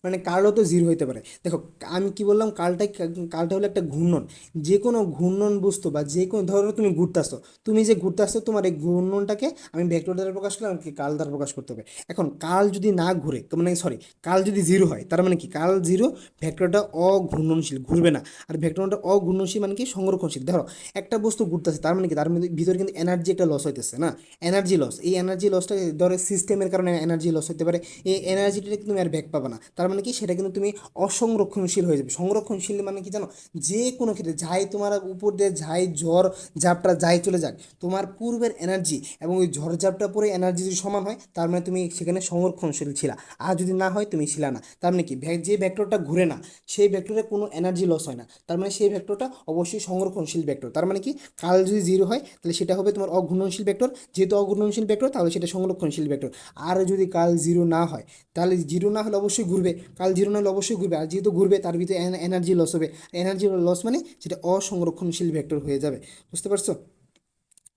S1: মানে কার্লও তো জিরো হইতে পারে। দেখো আমি কি বললাম, কালটা হলো একটা ঘূর্ণন। যে কোনো ঘূর্ণন বস্তু বা যে কোনো, ধরো তুমি ঘুরতে আসছো, তুমি যে ঘুরতে আসছো, তোমার এই ঘূর্ণনটাকে আমি ভেক্টর দ্বারা প্রকাশ করলাম, কি কাল দ্বারা প্রকাশ করতে হবে। এখন কাল যদি না ঘুরে, মানে সরি, কাল যদি জিরো হয়, তার মানে কি কাল জিরো, ভেক্টরটা অঘূর্ণনশীল, ঘুরবে না। আর ভেক্টরটা অঘূর্ণনশীল মানে কি? সংরক্ষণশীল। ধরো একটা বস্তু ঘুরতেছে, তার মানে কি তার ভিতরে কিন্তু এনার্জি একটা লস হইতেছে না, এনার্জি লস। এই এনার্জি লসটা ধরো সিস্টেমের কারণে এনার্জি লস হতে পারে, এই এনার্জিটা তুমি আর ব্যাক পাবে না। তার মানে কি? সেটা কিন্তু তুমি অসংরক্ষণশীল হয়ে যাবে। সংরক্ষণশীল মানে কি জানো? যে কোনো ক্ষেত্রে যাই তোমার উপর দিয়ে যাই ঝড় ঝাপটা যাই চলে যাক, তোমার পূর্বের এনার্জি এবং ওই ঝড় ঝাপটা পরে এনার্জি যদি সমান হয়, তার মানে তুমি সেখানে সংরক্ষণশীল ছিলা। আর যদি না হয়, তুমি ছিলা না। তার মানে কি? যে ভেক্টরটা ঘুরে না, সেই ভেক্টরে কোনো এনার্জি লস হয় না, তার মানে সেই ভেক্টরটা অবশ্যই সংরক্ষণশীল ভেক্টর। তার মানে কি? কাল যদি জিরো হয়, তাহলে সেটা হবে তোমার অঘূর্ণনশীল ভেক্টর। যেহেতু অঘূর্ণনশীল ভেক্টর, তাহলে সেটা সংরক্ষণশীল ভেক্টর। আর যদি কাল জিরো না হয়, তাহলে জিরো না হলে অবশ্যই ঘুরবে, কাল জিরো না হলে অবশ্যই ঘুরবে। আর যেহেতু ঘুরবে, তার ভিতরে এনার্জি লস হবে। এনার্জি লস মানে সেটা অসংরক্ষণশীল ভেক্টর হয়ে যাবে। বুঝতে পারছো?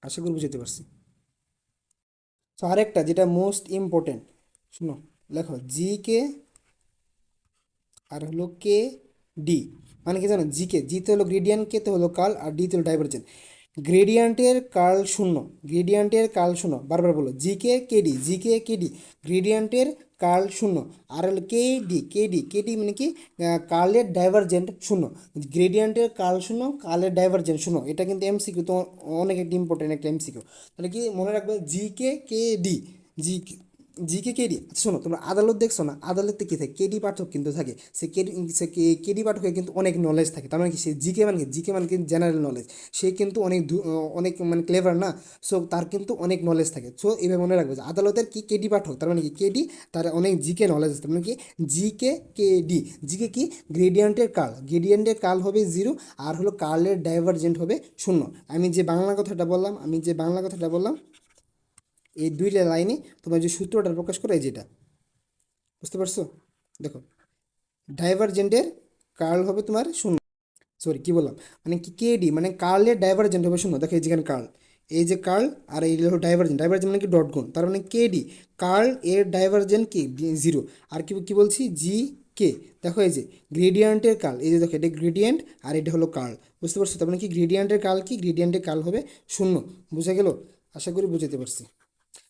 S1: আশা করি বুঝতে পারছি। তো আরেকটা যেটা মোস্ট ইম্পর্টেন্ট, শুনো, লেখো জি কে আর হলো কে ডি। মানে কি জানো? জিতে হলো গ্রেডিয়ান্ট, কেতে হলো কার্ল, আর ডিতে হলো ডাইভারজেন্ট। গ্রেডিয়ান্টের কার্ল শূন্য, গ্রেডিয়ান্টের কার্ল শূন্য, বারবার বলো, জি কে কে ডি, গ্রেডিয়ান্টের কার্ল শূন্য। আর হলো কে ডি মানে কি? কার্লের ডাইভারজেন্ট শূন্য। গ্রেডিয়ান্টের কার্ল শূন্য, কার্লের ডাইভারজেন্ট শূন্য। এটা কিন্তু এমসিকিউ, তো অনেক একটা ইম্পর্টেন্ট একটা এমসিকিউ। তাহলে কি মনে রাখবে? জি কে কে ডি, জি জিকে কেডি, আচ্ছা শোনো, তোমরা আদালত দেখছো না, আদালতে কি থাকে, কেডি পাঠক কিন্তু থাকে। সে কেডি, সে কেডি পাঠকের কিন্তু অনেক নলেজ থাকে। তার মানে কি, সে জিকে মানে কি, জিকে মানে কিন্তু জেনারেল নলেজ। সে কিন্তু অনেক অনেক মানে ক্লেভার না। সো তার কিন্তু অনেক নলেজ থাকে। সো এইভাবে মনে রাখবে যে আদালতের কি কেডি পাঠক, তার মানে কি কেডি, তার অনেক জিকে নলেজ আছে। তার মানে কি জিকে কেডি। জিকে কি, গ্রেডিয়েন্টের কার্ল, গ্রেডিয়েন্টের কার্ল হবে জিরো, আর হলো কার্লের ডাইভারজেন্ট হবে শূন্য। আমি যে বাংলা কথাটা বললাম, এই দুইটা লাইনে তোমার যে সূত্রটা প্রকাশ করে, এই যেটা, বুঝতে পারছো? দেখো, ডাইভারজেন্টের কার্ল হবে তোমার শূন্য। সরি, কি বললাম, মানে কি কেডি মানে কার্লের ডাইভারজেন্ট হবে শূন্য। দেখো এই যেখানে কার্ল, এই যে কার্ল, আর এই হলো ডাইভারজেন্ট। ডাইভারজেন্ট মানে কি ডট গুণ, তার মানে কেডি, কার্ল এর ডাইভারজেন্ট কি জিরো। আর কি কি বলছি, জি কে। দেখো এই যে গ্রেডিয়েন্টের কার্ল, এই যে দেখো এটা গ্রেডিয়েন্ট আর এটা হলো কার্ল, বুঝতে পারছো? তার মানে কি গ্রেডিয়েন্টের কার্ল কি, গ্রেডিয়েন্টের কার্ল হবে শূন্য। বুঝে গেল? আশা করি বুঝতে পারছি।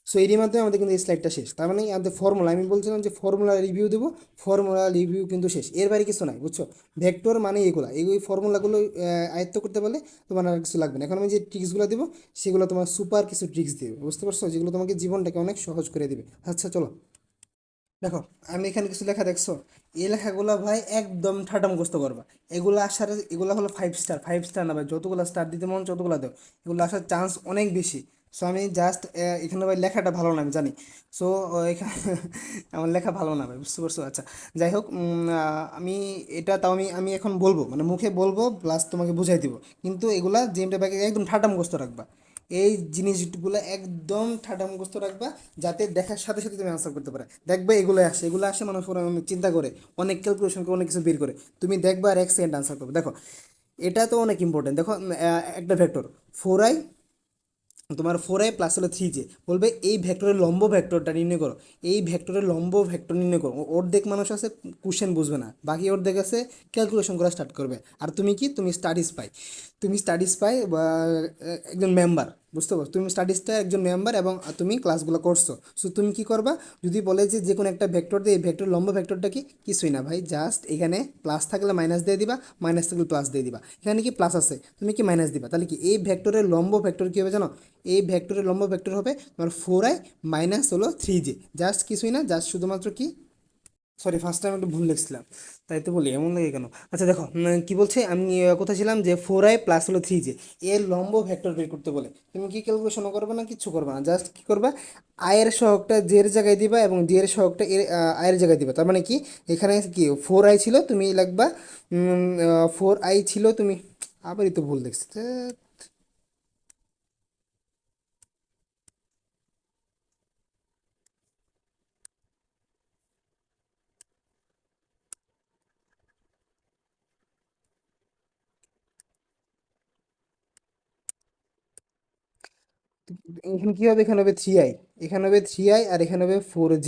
S1: সো এরই মাধ্যমে আমাদের কিন্তু এই স্লাইডটা শেষ। তার মানে আমাদের ফর্মুলা, আমি বলছিলাম যে ফর্মুলা রিভিউ দেবো, ফর্মুলা রিভিউ কিন্তু শেষ, এর বাইরে কিছু নাই, বুঝছো? ভেক্টর মানে এগুলা, এই ফর্মুলাগুলো আয়ত্ত করতে পারলে তোমার আর কিছু লাগবে না। এখন আমি যে ট্রিক্সগুলো দেবো, সেগুলো তোমার সুপার কিছু ট্রিক্স দেবে, বুঝতে পারছো? যেগুলো তোমাকে জীবনটাকে অনেক সহজ করে দিবে। আচ্ছা চলো, দেখো আমি এখানে কিছু লেখা দেখছো, এই লেখাগুলো ভাই একদম ঠাটা মুখস্থ করবা। এগুলো আসার, এগুলো হলো 5 স্টার, 5 স্টার না ভাই, যতগুলো স্টার দিতে মন যতগুলো দাও, এগুলো আসার চান্স অনেক বেশি। সো আমি জাস্ট, এখানে ভাই লেখাটা ভালো না আমি জানি। সো এখানে আমার লেখা ভালো না ভাই, বুঝতে পারছো? আচ্ছা, যাই হোক, আমি এটা তাও আমি আমি এখন বলবো, মানে মুখে বলবো প্লাস তোমাকে বুঝাই দিব। কিন্তু এগুলা জিএমটা ব্যাগে একদম ঠাটা মুখস্থ রাখবা। এই জিনিসগুলো একদম ঠাডা মুখস্থ রাখবা, যাতে দেখার সাথে সাথে তুমি আনসার করতে পারো। দেখবে এগুলো আসে মানুষ ওরা অনেক চিন্তা করে, অনেক ক্যালকুলেশন করে, অনেক কিছু বের করে। তুমি দেখবা আর 1 সেকেন্ড আনসার করবে। দেখো, এটা তো অনেক ইম্পর্টেন্ট। দেখো, একটা ভেক্টর 4i, তোমার 4i প্লাস হলো 3j, বলবে এই ভেক্টরের লম্ব ভেক্টরটা নির্ণয় করো। এই ভেক্টরের লম্ব ভেক্টর নির্ণয় করো। অর্ধেক মানুষ আছে কোশ্চেন বুঝবে না, বাকি অর্ধেক আছে ক্যালকুলেশন করা স্টার্ট করবে। আর তুমি কি, তুমি স্টাডিজ পাই বা একজন মেম্বার, বুঝতে পারছো? তুমি স্টাডিজটা একজন মেম্বার এবং তুমি ক্লাসগুলো করছো। সো তুমি কি করবা, যদি বলে যে যে কোনো একটা ভেক্টর দিয়ে, এই ভেক্টর লম্ব ভেক্টরটা কি, কিছুই না ভাই, জাস্ট এখানে প্লাস থাকলে মাইনাস দিয়ে দিবা, মাইনাস থাকলে প্লাস দিয়ে দিবা। এখানে কি প্লাস আছে, তুমি কি মাইনাস দিবা। তাহলে কি এই ভেক্টরের লম্ব ভেক্টর কী হবে জানো, এই ভেক্টরের লম্ব ভেক্টর হবে তোমার 4i মাইনাস হলো 3j। জাস্ট কিছুই না, জাস্ট শুধুমাত্র কি, সরি ফার্স্ট টাইম একটু ভুল লিখছিলাম, তাই তো বলি এমন লাগে কেন। আচ্ছা দেখো, কি বলছে, আমি কোথায় ছিলাম, যে 4i প্লাস হলো 3j, এর লম্ব ভেক্টর বের করতে বলে তুমি কি ক্যালকুলেশনও করবে না, কিচ্ছু করবে না, জাস্ট কি করবা, আয়ের সহগটা জের জায়গায় দিবা এবং জের সহগটা এর আয়ের জায়গায় দিবা। তার মানে কি, এখানে কি 4i ছিল, তুমি লিখবা 4i ছিল, তুমি আবারই তো ভুল দেখছি। এখানে কী হবে, এখানে হবে 3i, এখানে হবে 3i, আর এখানে হবে 4j।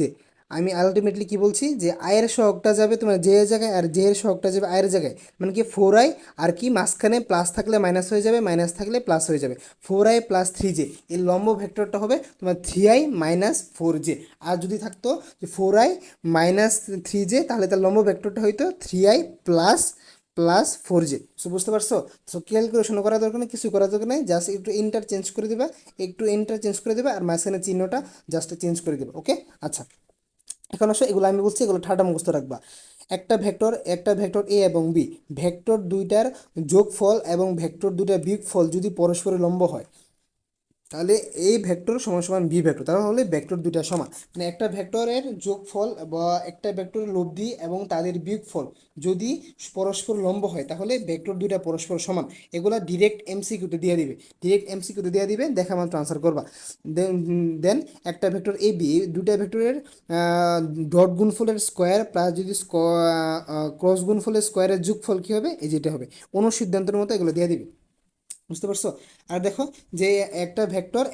S1: আমি আলটিমেটলি কি বলছি, যে আয়ের সহগটা যাবে তোমার জে এর জায়গায়, আর জে এর সহগটা যাবে আয়ের জায়গায়। মানে কি 4i, আর কি মাঝখানে প্লাস থাকলে মাইনাস হয়ে যাবে, মাইনাস থাকলে প্লাস হয়ে যাবে। 4i প্লাস 3j, এর লম্ব ভেক্টরটা হবে তোমার 3i মাইনাস 4j। আর যদি থাকতো যে 4i মাইনাস 3j, তাহলে তার লম্ব ভেক্টরটা হইতো 3i plus plus 4j। So বুঝতে পারছো? সো ক্যালকুলেশন করার দরকার নেই, কিছু করার দরকার নেই, জাস্ট একটু ইন্টার চেঞ্জ করে দেবা, আর মাঝখানে চিহ্নটা জাস্ট চেঞ্জ করে দেবে। ওকে, আচ্ছা, এখন আসো, এগুলো আমি বলছি, এগুলো ঠাডা মুখস্থ রাখবা। একটা ভেক্টর এ এবং বি, ভেক্টর দুইটার যোগফল এবং ভেক্টর দুইটার বিয়োগফল যদি পরস্পরের লম্ব হয়, তাহলে এই ভেক্টর সমান সমান বি ভেক্টর। তাহলে ভেক্টর দুইটা সমান, মানে একটা ভেক্টরের যোগফল বা একটা ভেক্টরের লব্ধি এবং তাদের বিয়োগফল যদি পরস্পর লম্ব হয়, তাহলে ভেক্টর দুইটা পরস্পর সমান। এগুলা ডিরেক্ট এমসিকিউতে দিয়ে দিবে, দেখা মাত্র আনসার করবা। দেন একটা ভেক্টর এ বি, দুইটা ভেক্টরের ডট গুণফলের স্কোয়ার প্লাস যদি ক্রস গুণফলের স্কোয়ারের যোগফল কী হবে, এই যেটা হবে। অনুসিদ্ধান্তের মতো এগুলো দিয়ে দিবে, বুঝতে পারছো? আর দেখো, যে একটা ভেক্টর,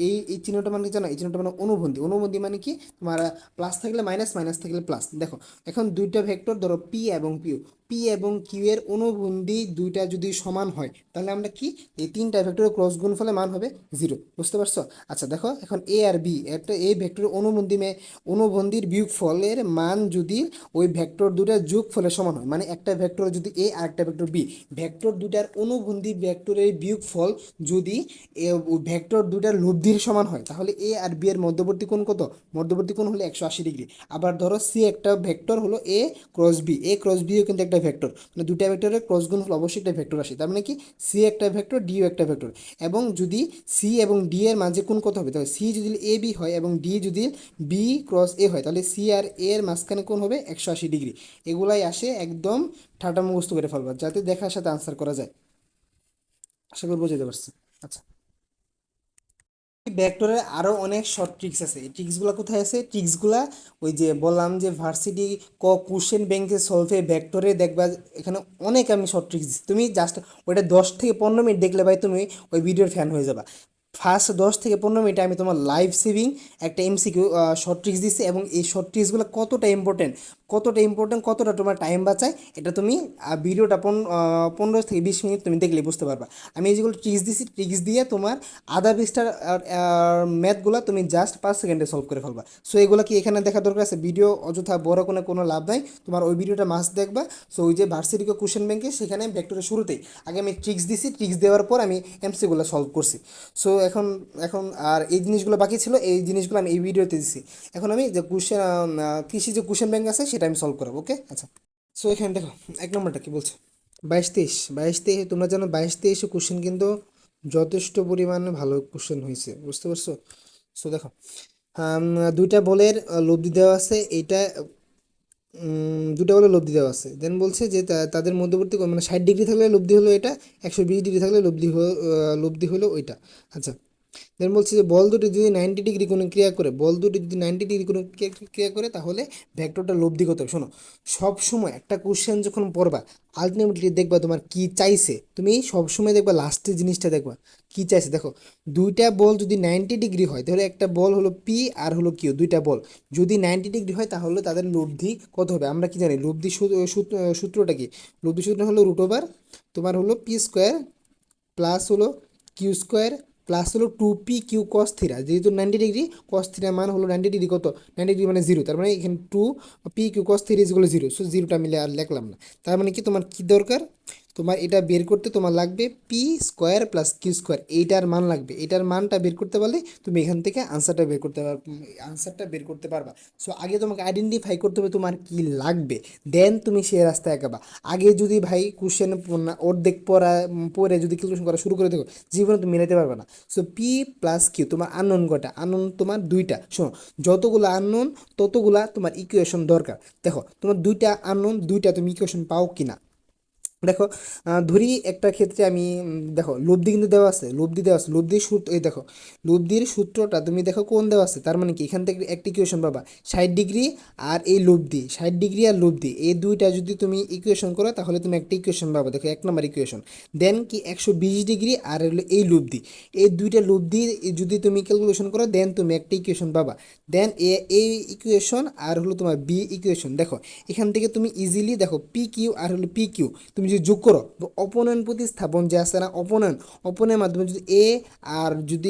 S1: এই এই চিহ্নটা মানে কি জানো, এই চিহ্নটা মানে অনুবন্ধী। অনুবন্ধী মানে কি, তোমার প্লাস থাকলে মাইনাস, মাইনাস থাকলে প্লাস। দেখো, এখন দুইটা ভেক্টর ধরো পি এবং কিউ, পি এবং কিউ এর অনুভন্দী দুইটা যদি সমান হয় তাহলে আমরা কি এই তিনটা ভেক্টরের ক্রস গুণফলের মান হবে 0। বুঝতে পারছো? আচ্ছা দেখো এখন এ আর বি একটা এই ভেক্টরের অনুবন্ধীর বিয়োগফলের মান যদি ওই ভেক্টর দুটার যোগফলের সমান হয়, মানে একটা ভেক্টর যদি এ আর একটা ভেক্টর বি, ভেক্টর দুটার অনুবন্ধী ভেক্টরের বিয়োগফল যদি ভেক্টর দুটার লব্ধির সমান হয় তাহলে এ আর বি এর মধ্যবর্তী কোণ কত? মধ্যবর্তী কোণ হলো 180 ডিগ্রি। আবার ধরো সি একটা ভেক্টর হলো এ ক্রস বি, এ ক্রস বিও কিন্তু একটা ভেক্টর, মানে দুটা ভেক্টরের ক্রস গুণফল অবশ্যই একটা ভেক্টর আসে, তার মানে কি সি একটা ভেক্টর ডিও একটা ভেক্টর। এবং যদি সি এবং ডি এর মাঝে কোণ কত হবে, তাহলে সি যদি এ বি হয় এবং ডি যদি বি ক্রস এ হয় তাহলে সি আর এ এর মাঝখানে কোণ হবে 180 ডিগ্রি। এগুলাই আসে একদম ঠাটা মুখস্থ করে ফেলবা যাতে দেখার সাথে আনসার করা যায়। আশা করি বুঝতে পারছি। আচ্ছা, ভেক্টরের আরও অনেক শর্ট ট্রিক্স আছে। এই ট্রিক্সগুলো কোথায় আছে? ট্রিক্সগুলা ওই যে বললাম যে ভার্সিটি কোশ্চেন ব্যাংকে সলভে ভেক্টরে দেখবা, এখানে অনেক আমি শর্ট ট্রিক্স দিচ্ছি, তুমি জাস্ট ওইটা 10 থেকে 15 মিনিট দেখলে ভাই তুমি ওই ভিডিওর ফ্যান হয়ে যাবা। ফার্স্ট 10 থেকে 15 মিনিটে আমি তোমার লাইভ সেভিং একটা এমসিকিউ শর্ট ট্রিক্স দিচ্ছি, এবং এই শর্ট ট্রিক্সগুলো কতটা ইম্পর্টেন্ট কতটা তোমার টাইম বাঁচায় এটা তুমি ভিডিওটা 15 থেকে 20 মিনিট তুমি দেখলে বুঝতে পারবা। আমি যেগুলো ট্রিক্স দিচ্ছি, ট্রিক্স দিয়ে তোমার আধা পৃষ্ঠার ম্যাথগুলো তুমি জাস্ট 5 সেকেন্ডে সলভ করে ফেলবা। সো এগুলো কি এখানে দেখা দরকার আছে? ভিডিও অযথা বড় কোনো লাভ নাই, তোমার ওই ভিডিওটা মাস্ট দেখবা। সো ওই যে ভার্সিটিকে কোশ্চেন ব্যাংকে সেখানে ভেক্টরের শুরুতেই আগে আমি ট্রিক্স দিছি, ট্রিক্স দেওয়ার পর আমি এমসিগুলো সলভ করছি। সো এখন এখন আর এই জিনিসগুলো বাকি ছিল, এই জিনিসগুলো আমি এই ভিডিওতে দিছি। এখন আমি যে কৃষি যে কোশ্চেন ব্যাংক আছে সেটা আমি সলভ করাবো। ওকে আচ্ছা। সো এখানে দেখো 1 নম্বরটা কি বলছে, 22-23 তোমরা জানো 22-23 কোশ্চেন কিন্তু যথেষ্ট পরিমাণে ভালো কোশ্চেন হয়েছে। বুঝতে পারছো? সো দেখো, আম, দুইটা বলের লব্ধি দেওয়া আছে, এইটা দুটো বলে লব্ধি দেওয়া আছে। দেন বলছে যে তাদের মধ্যবর্তী মানে 60 ডিগ্রি থাকলে লব্ধি হলো এটা, 120 ডিগ্রি থাকলে লব্ধি হলো ওইটা। আচ্ছা, দেন বলছে যে বল দুটি যদি 90 ডিগ্রি কোনো ক্রিয়া করে, বল দুটি যদি 90 ডিগ্রি কোনো ক্রিয়া করে তাহলে ভেক্টরটা লব্ধি কত হবে। শোনো, সব সময় একটা কোশ্চেন যখন পড়বা আলটিমেটলি দেখবা তোমার কি চাইছে, তুমি সব সময় দেখবা লাস্টের জিনিসটা দেখবা কি চাইছে। দেখো, দুইটা বল যদি 90 ডিগ্রি হয় তাহলে একটা বল হলো পি আর হলো কিউ, দুইটা বল যদি 90 ডিগ্রি হয় তাহলে তাদের লব্ধি কত হবে। আমরা কি জানি লব্ধি সূত্রটা কি? লব্ধি সূত্র হলো √ তোমার হলো পি স্কোয়ার প্লাস হলো কিউ স্কোয়ার প্লাস হলো 2p কিউ কস থিটা, যেহেতু 90 ডিগ্রি কস থিটার মান হলো 90 ডিগ্রি কত, 90 ডিগ্রি মানে 0, তার মানে এখানে 2p Q cos theta is 0। So 0টা মিলে আর লিখলাম না। তার মানে কি তোমার কি দরকার, তোমার এটা বের করতে তোমার লাগবে P square plus Q square, এইটার মান লাগবে। এটার মানটা বের করতে পারলে তুমি এখান থেকে আনসারটা বের করতে পারবা। সো আগে তোমাকে আইডেন্টিফাই করতে হবে তোমার কি লাগবে, দেন তুমি সেই রাস্তায় আঁকাবা। আগে যদি ভাই কোশ্চেন অর্ধেক পরে যদি ক্যালকুলেশন করা শুরু করে দেবো, জীবনে তুমি মিলাতে পারবে না। সো পি প্লাস কিউ তোমার আননোন কয়টা? আননোন তোমার দুইটা। শোনো, যতগুলো আননোন ততগুলা তোমার ইকুয়েশন দরকার। দেখো তোমার দুইটা আননোন, দুইটা তুমি ইকুয়েশন পাও কিনা। দেখো, ধরি একটা ক্ষেত্রে আমি দেখো লব্ধি কিন্তু দেওয়া আছে, লব্ধির সূত্র এই দেখো, লব্ধির সূত্রটা তুমি দেখো কোন দেওয়া আছে, তার মানে কি এখান থেকে একটা ইকুয়েশন পাবা 60 ডিগ্রি আর এই লব্ধি, 60 ডিগ্রি আর লব্ধি এই দুইটা যদি তুমি ইকুয়েশন করো তাহলে তুমি একটা ইকুয়েশন পাবা। দেখো 1 নম্বর ইকুয়েশন। দেন কি 120 ডিগ্রি আর হলো এই লব্ধি, এই দুইটা লব্ধি যদি তুমি ক্যালকুলেশন করো দেন তুমি একটা ইকুয়েশন পাবা। দেন এই ইকুয়েশন আর হলো তোমার বি ইকুয়েশন। দেখো এখান থেকে তুমি ইজিলি দেখো পি কিউ আর হলো পি কিউ তুমি যদি যোগ করো, অপনয়ন প্রতিস্থাপন যে আছে না, অপনের মাধ্যমে যদি এ আর যদি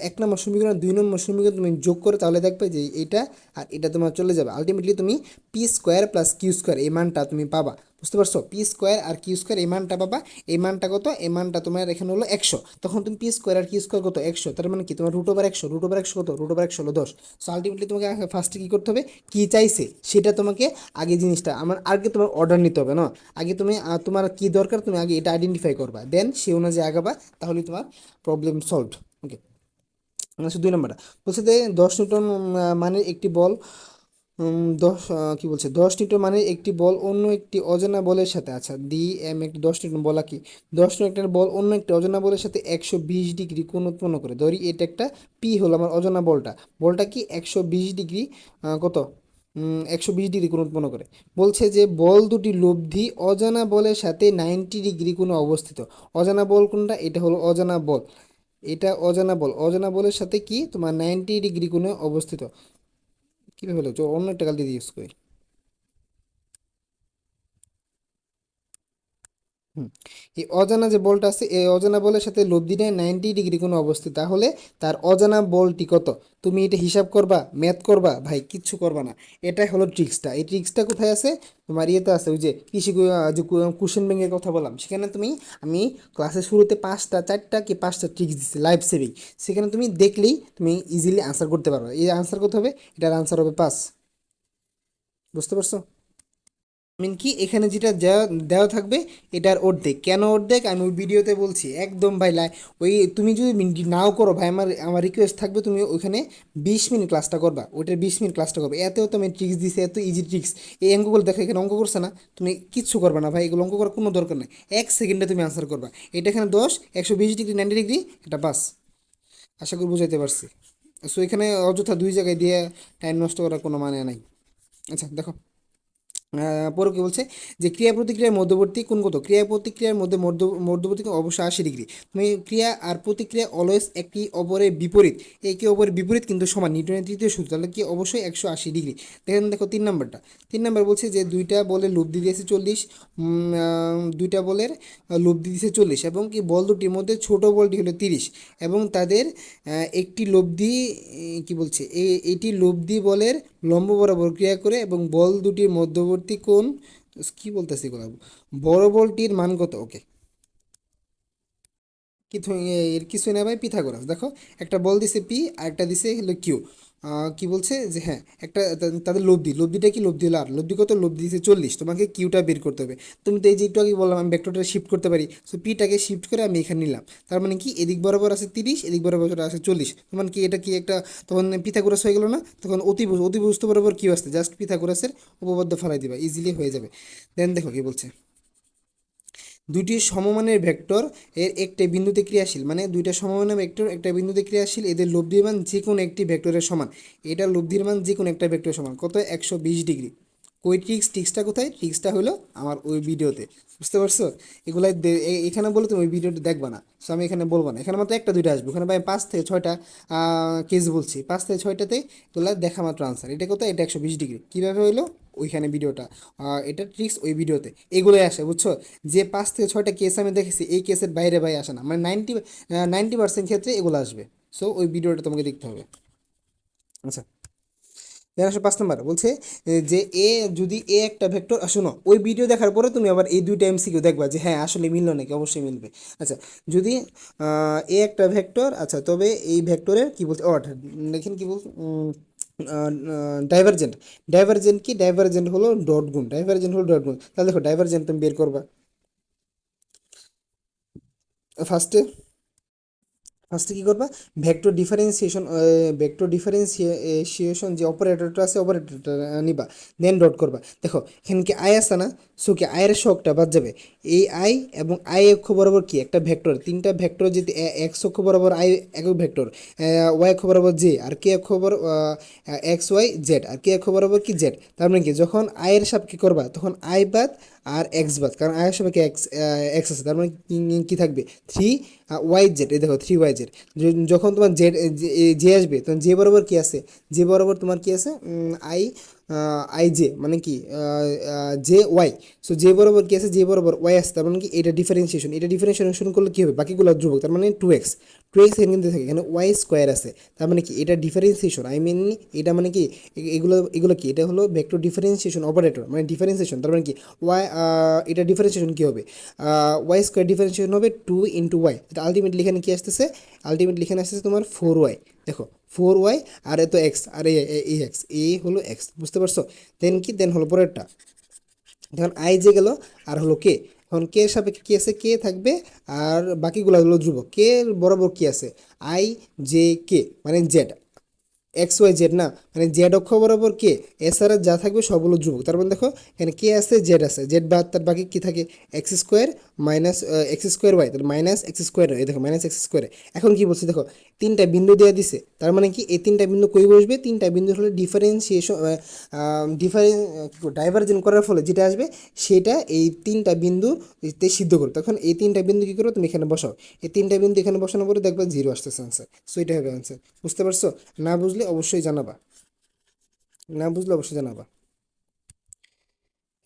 S1: 1 নম্বর সমীকরণ 2 নম্বর সমীকরণ তুমি যোগ করো তাহলে দেখবে যে এইটা আর এটা তোমার চলে যাবে। আলটিমেটলি তুমি P square plus Q square এই মানটা তুমি পাবা। বুঝতে পারছো? পি স্কোয়ার আর কিউ স্কোয়ার এই মানটা পাবা। এই মানটা কত? এই মানটা তোমার এখানে হলো 100। তখন তুমি পি স্কোয়ার আর কিউ স্কোয়ার কত? 100। তার মানে কি তোমার √100, √100 কত? √100 হলো 10। সো আলটিমেটলি তোমাকে ফার্স্টে কী করতে হবে, কী চাইছে সেটা তোমাকে আগে জিনিসটা আমার আগে তোমার অর্ডার নিতে হবে না, আগে তুমি তোমার কি দরকার তুমি আগে এটা আইডেন্টিফাই করবা, দেন সে অনুযায়ী আগাবা, তাহলে তোমার প্রবলেম সলভড। ওকে, আচ্ছা 2 নম্বরটা বলছে যে 10 নিউটন মানের একটি বল, 10 নিউটন মানের একটি বল অন্য একটি অজানা বলের সাথে, আচ্ছা একটি 10 নিউটন বলা কি, 10 নিউটনের বল অন্য একটি অজানা বলের সাথে 120 ডিগ্রি কোণ উৎপন্ন করে। ধরি এটা একটা পি হলো আমার অজানা বলটা, বলটা কি 120 ডিগ্রি কত 120 ডিগ্রি কোণ উৎপন্ন করে। বলছে যে বল দুটি লব্ধি অজানা বলের সাথে 90 ডিগ্রি কোণে অবস্থিত। অজানা বল কোনটা? এটা হলো অজানা বল, এটা অজানা বল, অজানা বলের সাথে কি তোমার 90 ডিগ্রি কোণে অবস্থিত। কীভাবে হলো? অন্য একটা কাল দিয়ে ইউজ করি। হুম, এই অজানা যে বলটা আছে এই অজানা বলের সাথে লব্ধিটায় 90 ডিগ্রি কোনো অবস্থিত, তাহলে তার অজানা বলটি কত? তুমি এটা হিসাব করবা, ম্যাথ করবা, ভাই কিচ্ছু করবা না। এটাই হলো ট্রিক্সটা। এই ট্রিক্সটা কোথায় আছে? তোমার ইয়েতে আছে, ওই যে যে কোশ্চেন ব্যাংকের কথা বললাম সেখানে তুমি, আমি ক্লাসের শুরুতে 4টা কি 5টা ট্রিক্স দিচ্ছি লাইভ সেভিং। সেখানে তুমি দেখলেই তুমি ইজিলি আনসার করতে পারবে। এই আনসার করতে হবে, এটার আনসার হবে 5। বুঝতে পারছো? মিন কি এখানে যেটা দেওয়া দেওয়া থাকবে এটার অর্ধেক। কেন অর্ধেক আমি ওই ভিডিওতে বলছি একদম ভাই। ওই তুমি যদি নাও করো ভাই, আমার আমার রিকোয়েস্ট থাকবে তুমি ওইখানে 20 মিনিট ক্লাসটা করবা, ওইটার 20 মিনিট ক্লাসটা করবে। এতেও তো আমি ট্রিক্স দিছি, এত ইজি ট্রিক্স। এই অঙ্কগুলো দেখো, এখানে অঙ্ক করছে না, তুমি কিচ্ছু করবে না ভাই, এগুলো অঙ্ক করার কোনো দরকার নেই। 1 সেকেন্ডে তুমি আনসার করবা। এটা এখানে 10, 120 ডিগ্রি, 90 ডিগ্রি, এটা বাস। আশা করি বুঝাইতে পারছি। সো এখানে অযথা দুই জায়গায় দিয়ে টাইম নষ্ট করার কোনো মানে নাই। আচ্ছা দেখো, পরে কি বলছে যে ক্রিয়া প্রতিক্রিয়ার মধ্যবর্তী কোণ কত? ক্রিয়া প্রতিক্রিয়ার মধ্যে মধ্যবর্তী কোণ অবশ্যই 80 ডিগ্রি। তুমি ক্রিয়া আর প্রতিক্রিয়া অলওয়েজ একটি অপরের বিপরীত, একে অপরের বিপরীত কিন্তু সমান, নিউটনের তৃতীয় সূত্র, তাহলে কি অবশ্যই 180 ডিগ্রি। দেখেন দেখো 3 নাম্বারটা, 3 নাম্বার বলছে যে দুইটা বলে লব্ধি দিয়েছে 40, দুইটা বলের লব্ধি দিয়েছে 40, এবং কি বল দুটির মধ্যে ছোট বলটি হলো 30, এবং তাদের একটি লব্ধি কি বলছে এটি লব্ধি বলের লম্ব বরাবর ক্রিয়া করে এবং বল দুটির মধ্যবর্তী কোণ, কি বলতেছি এগুলো, বড় বলটির মান কত? ওকে, কিছু এর কিছুই না ভাই, পিথাগোরাস। দেখো, একটা বল দিছে পি আর একটা দিছে হলো কিউ। কি বলছে যে হ্যাঁ, একটা তাদের লব্ধিটা কি, লব্ধি হলো আর, লব্ধি কত? লব্ধি দিছে 40, তোমাকে কিউটা বের করতে হবে। তুমি তো এই যে একটু আগে বললাম আমি ভেক্টরটা শিফট করতে পারি, সো পিটাকে শিফট করে আমি এখানে নিলাম। তার মানে কি এদিক বরাবর আছে 30, এদিক বরাবর আছে 40, তখন কি এটা কি একটা, তখন পিথাগোরাস হয়ে গেল না? তখন অতিভুজ বরাবর কিউ আসছে, জাস্ট পিথাগোরাসের উপপাদ্য ফেলাই দিবা, ইজিলি হয়ে যাবে। দেন দেখো কি বলছে, দুইটি সমমানের ভেক্টর এর একটা বিন্দুতে ক্রিয়াশীল, মানে দুইটা সমমানের ভেক্টর একটা বিন্দুতে ক্রিয়াশীল, এদের লব্ধির মান যে কোনো একটি ভেক্টরের সমান। এটা লব্ধির মান যে কোনো একটা ভেক্টরের সমান কত? 120 ডিগ্রি। কই ট্রিক্সটা কোথায়? ট্রিক্সটা হলো আমার ওই ভিডিওতে। বুঝতে পারছো? এগুলাই এখানে বলে তুমি ওই ভিডিওটা দেখবা না, সো আমি এখানে বলবো না। এখানে মাত্র একটা দুইটা আসবে, ওখানে ভাই 5 থেকে 6টা কেস বলছি, 5 থেকে 6টাতে এগুলো দেখা মাত্র আনসার। এটা কোথায়? এটা 120 ডিগ্রি। কীভাবে হইলো? ওইখানে ভিডিওটা, এটা ট্রিক্স ওই ভিডিওতে এগুলোই আসে, বুঝছো? যে 5 থেকে 6টা কেস আমি দেখেছি, এই কেসের বাইরে ভাই আসে না, মানে 90% ক্ষেত্রে এগুলো আসবে। সো ওই ভিডিওটা তোমাকে দেখতে হবে। আচ্ছা, দেন আসো 5 নাম্বার বলছে যে যদি একটা ভেক্টর, শোনো ওই ভিডিও দেখার পরে তুমি আবার এই দুইটা এমসিকিউ দেখবা যে হ্যাঁ আসলে মিললো নাকি, অবশ্যই মিলবে। আচ্ছা, যদি একটা ভেক্টর, আচ্ছা তবে এই ভেক্টরের কি বলছে, দেখেন কি বল, ডাইভারজেন্ট। ডাইভারজেন্ট হলো ডট গুণ, তাহলে দেখো ডাইভারজেন্ট তুমি বের করবা ফার্স্টে। কী করবা? ভেক্টর ডিফারেন্সিয়েশন যে অপারেটরটা আছে, অপারেটরটা নিবা, দেন ডট করবা। দেখো এখানে কি আই আছে না, সো কি আয়ের শখটা বাদ যাবে। এই আই এবং আই অক্ষ বরাবর কি একটা ভেক্টর, তিনটা ভেক্টর যদি এক্স অক্ষ বরাবর আই একক ভেক্টর, ওয়াই অক্ষ বরাবর জে, আর কে অক্ষ বরাবর এক্স ওয়াই জেড, আর কে অক্ষ বরাবর কি জেড। তার মানে কি যখন আয়ের সাপেক্ষে করবা তখন আই বাদ আর এক্স বাদ, কারণ আয়ের সাপেক্ষে এক্স আছে, তার মানে কি থাকবে? 3 ওয়াই জেড। এই দেখো 3 ওয়াই জেড। যখন তোমার জেড জে আসবে তখন জে বরাবর কি আছে? জে বরাবর তোমার কি আছে? আই আই জে, মানে কি জে ওয়াই। সো জে বরাবর কি আছে? জে বরাবর ওয়াই আছে, তার মানে কি এটা ডিফারেন্সিয়েশন করলে কি হবে? বাকিগুলো ধ্রুবক, তার মানে 2x। 2x এখানে কিন্তু থাকে, এখানে ওয়াই স্কোয়ার আছে, তার মানে কি এটা ডিফারেন্সিয়েশন, আই মিন এটা মানে কি এগুলো এগুলো কি, এটা হলো ভেক্টর ডিফারেন্সিয়েশন অপারেটর, মানে ডিফারেন্সিয়েশন, তার মানে কি ওয়াই, এটা ডিফারেন্সিয়েশন কি হবে? ওয়াই স্কোয়ার ডিফারেন্সিয়েশন হবে 2 × ওয়াই, এটা আলটিমেটলি এখানে কি আসতেছে? আলটিমেটলি এখানে আসতেছে তোমার 4y। দেখো 4y, আর এত এক্স, আর এই এক্স, এ হলো এক্স। বুঝতে পারছো? দেন হলো পরেরটা, দেখুন আই যে গেল, আর হলো কে। এখন কে এর সাপেক্ষে কি আছে? কে থাকবে, আর বাকিগুলো হলো ধ্রুবক। কে বরাবর কি আছে? আই জে কে, মানে জেড, এক্স ওয়াই জেড না, মানে জেড অক্ষ বরাবর কে, এছাড়া যা থাকবে সবগুলো ধ্রুবক। তার মানে দেখো এখানে কে আছে, জেড আছে, জেড বাদ, তার বাকি কি থাকে? X square minus X square Y, তাহলে মাইনাস এক্স স্কোয়ার, এই দেখো মাইনাস এক্স স্কোয়ার। এখন কি বলছে দেখো, তিনটা বিন্দু দেওয়া দিছে, তার মানে কি এই তিনটা বিন্দু কই বসবে? তিনটা বিন্দু হলো ডিফারেন্সিয়েশন, ডাইভারজেন্ট করার ফলে যেটা আসবে সেটা এই তিনটা বিন্দুতে সিদ্ধ করো। তখন এই তিনটা বিন্দু কী করো? তুমি এখানে বসাও, এই তিনটা বিন্দু এখানে বসানোর পরে দেখবা 0 আসতেছে আনসার। সো এটা হবে আনসার। বুঝতে পারছো? না বুঝলে অবশ্যই জানাবা, না বুঝলে অবশ্যই জানাবা।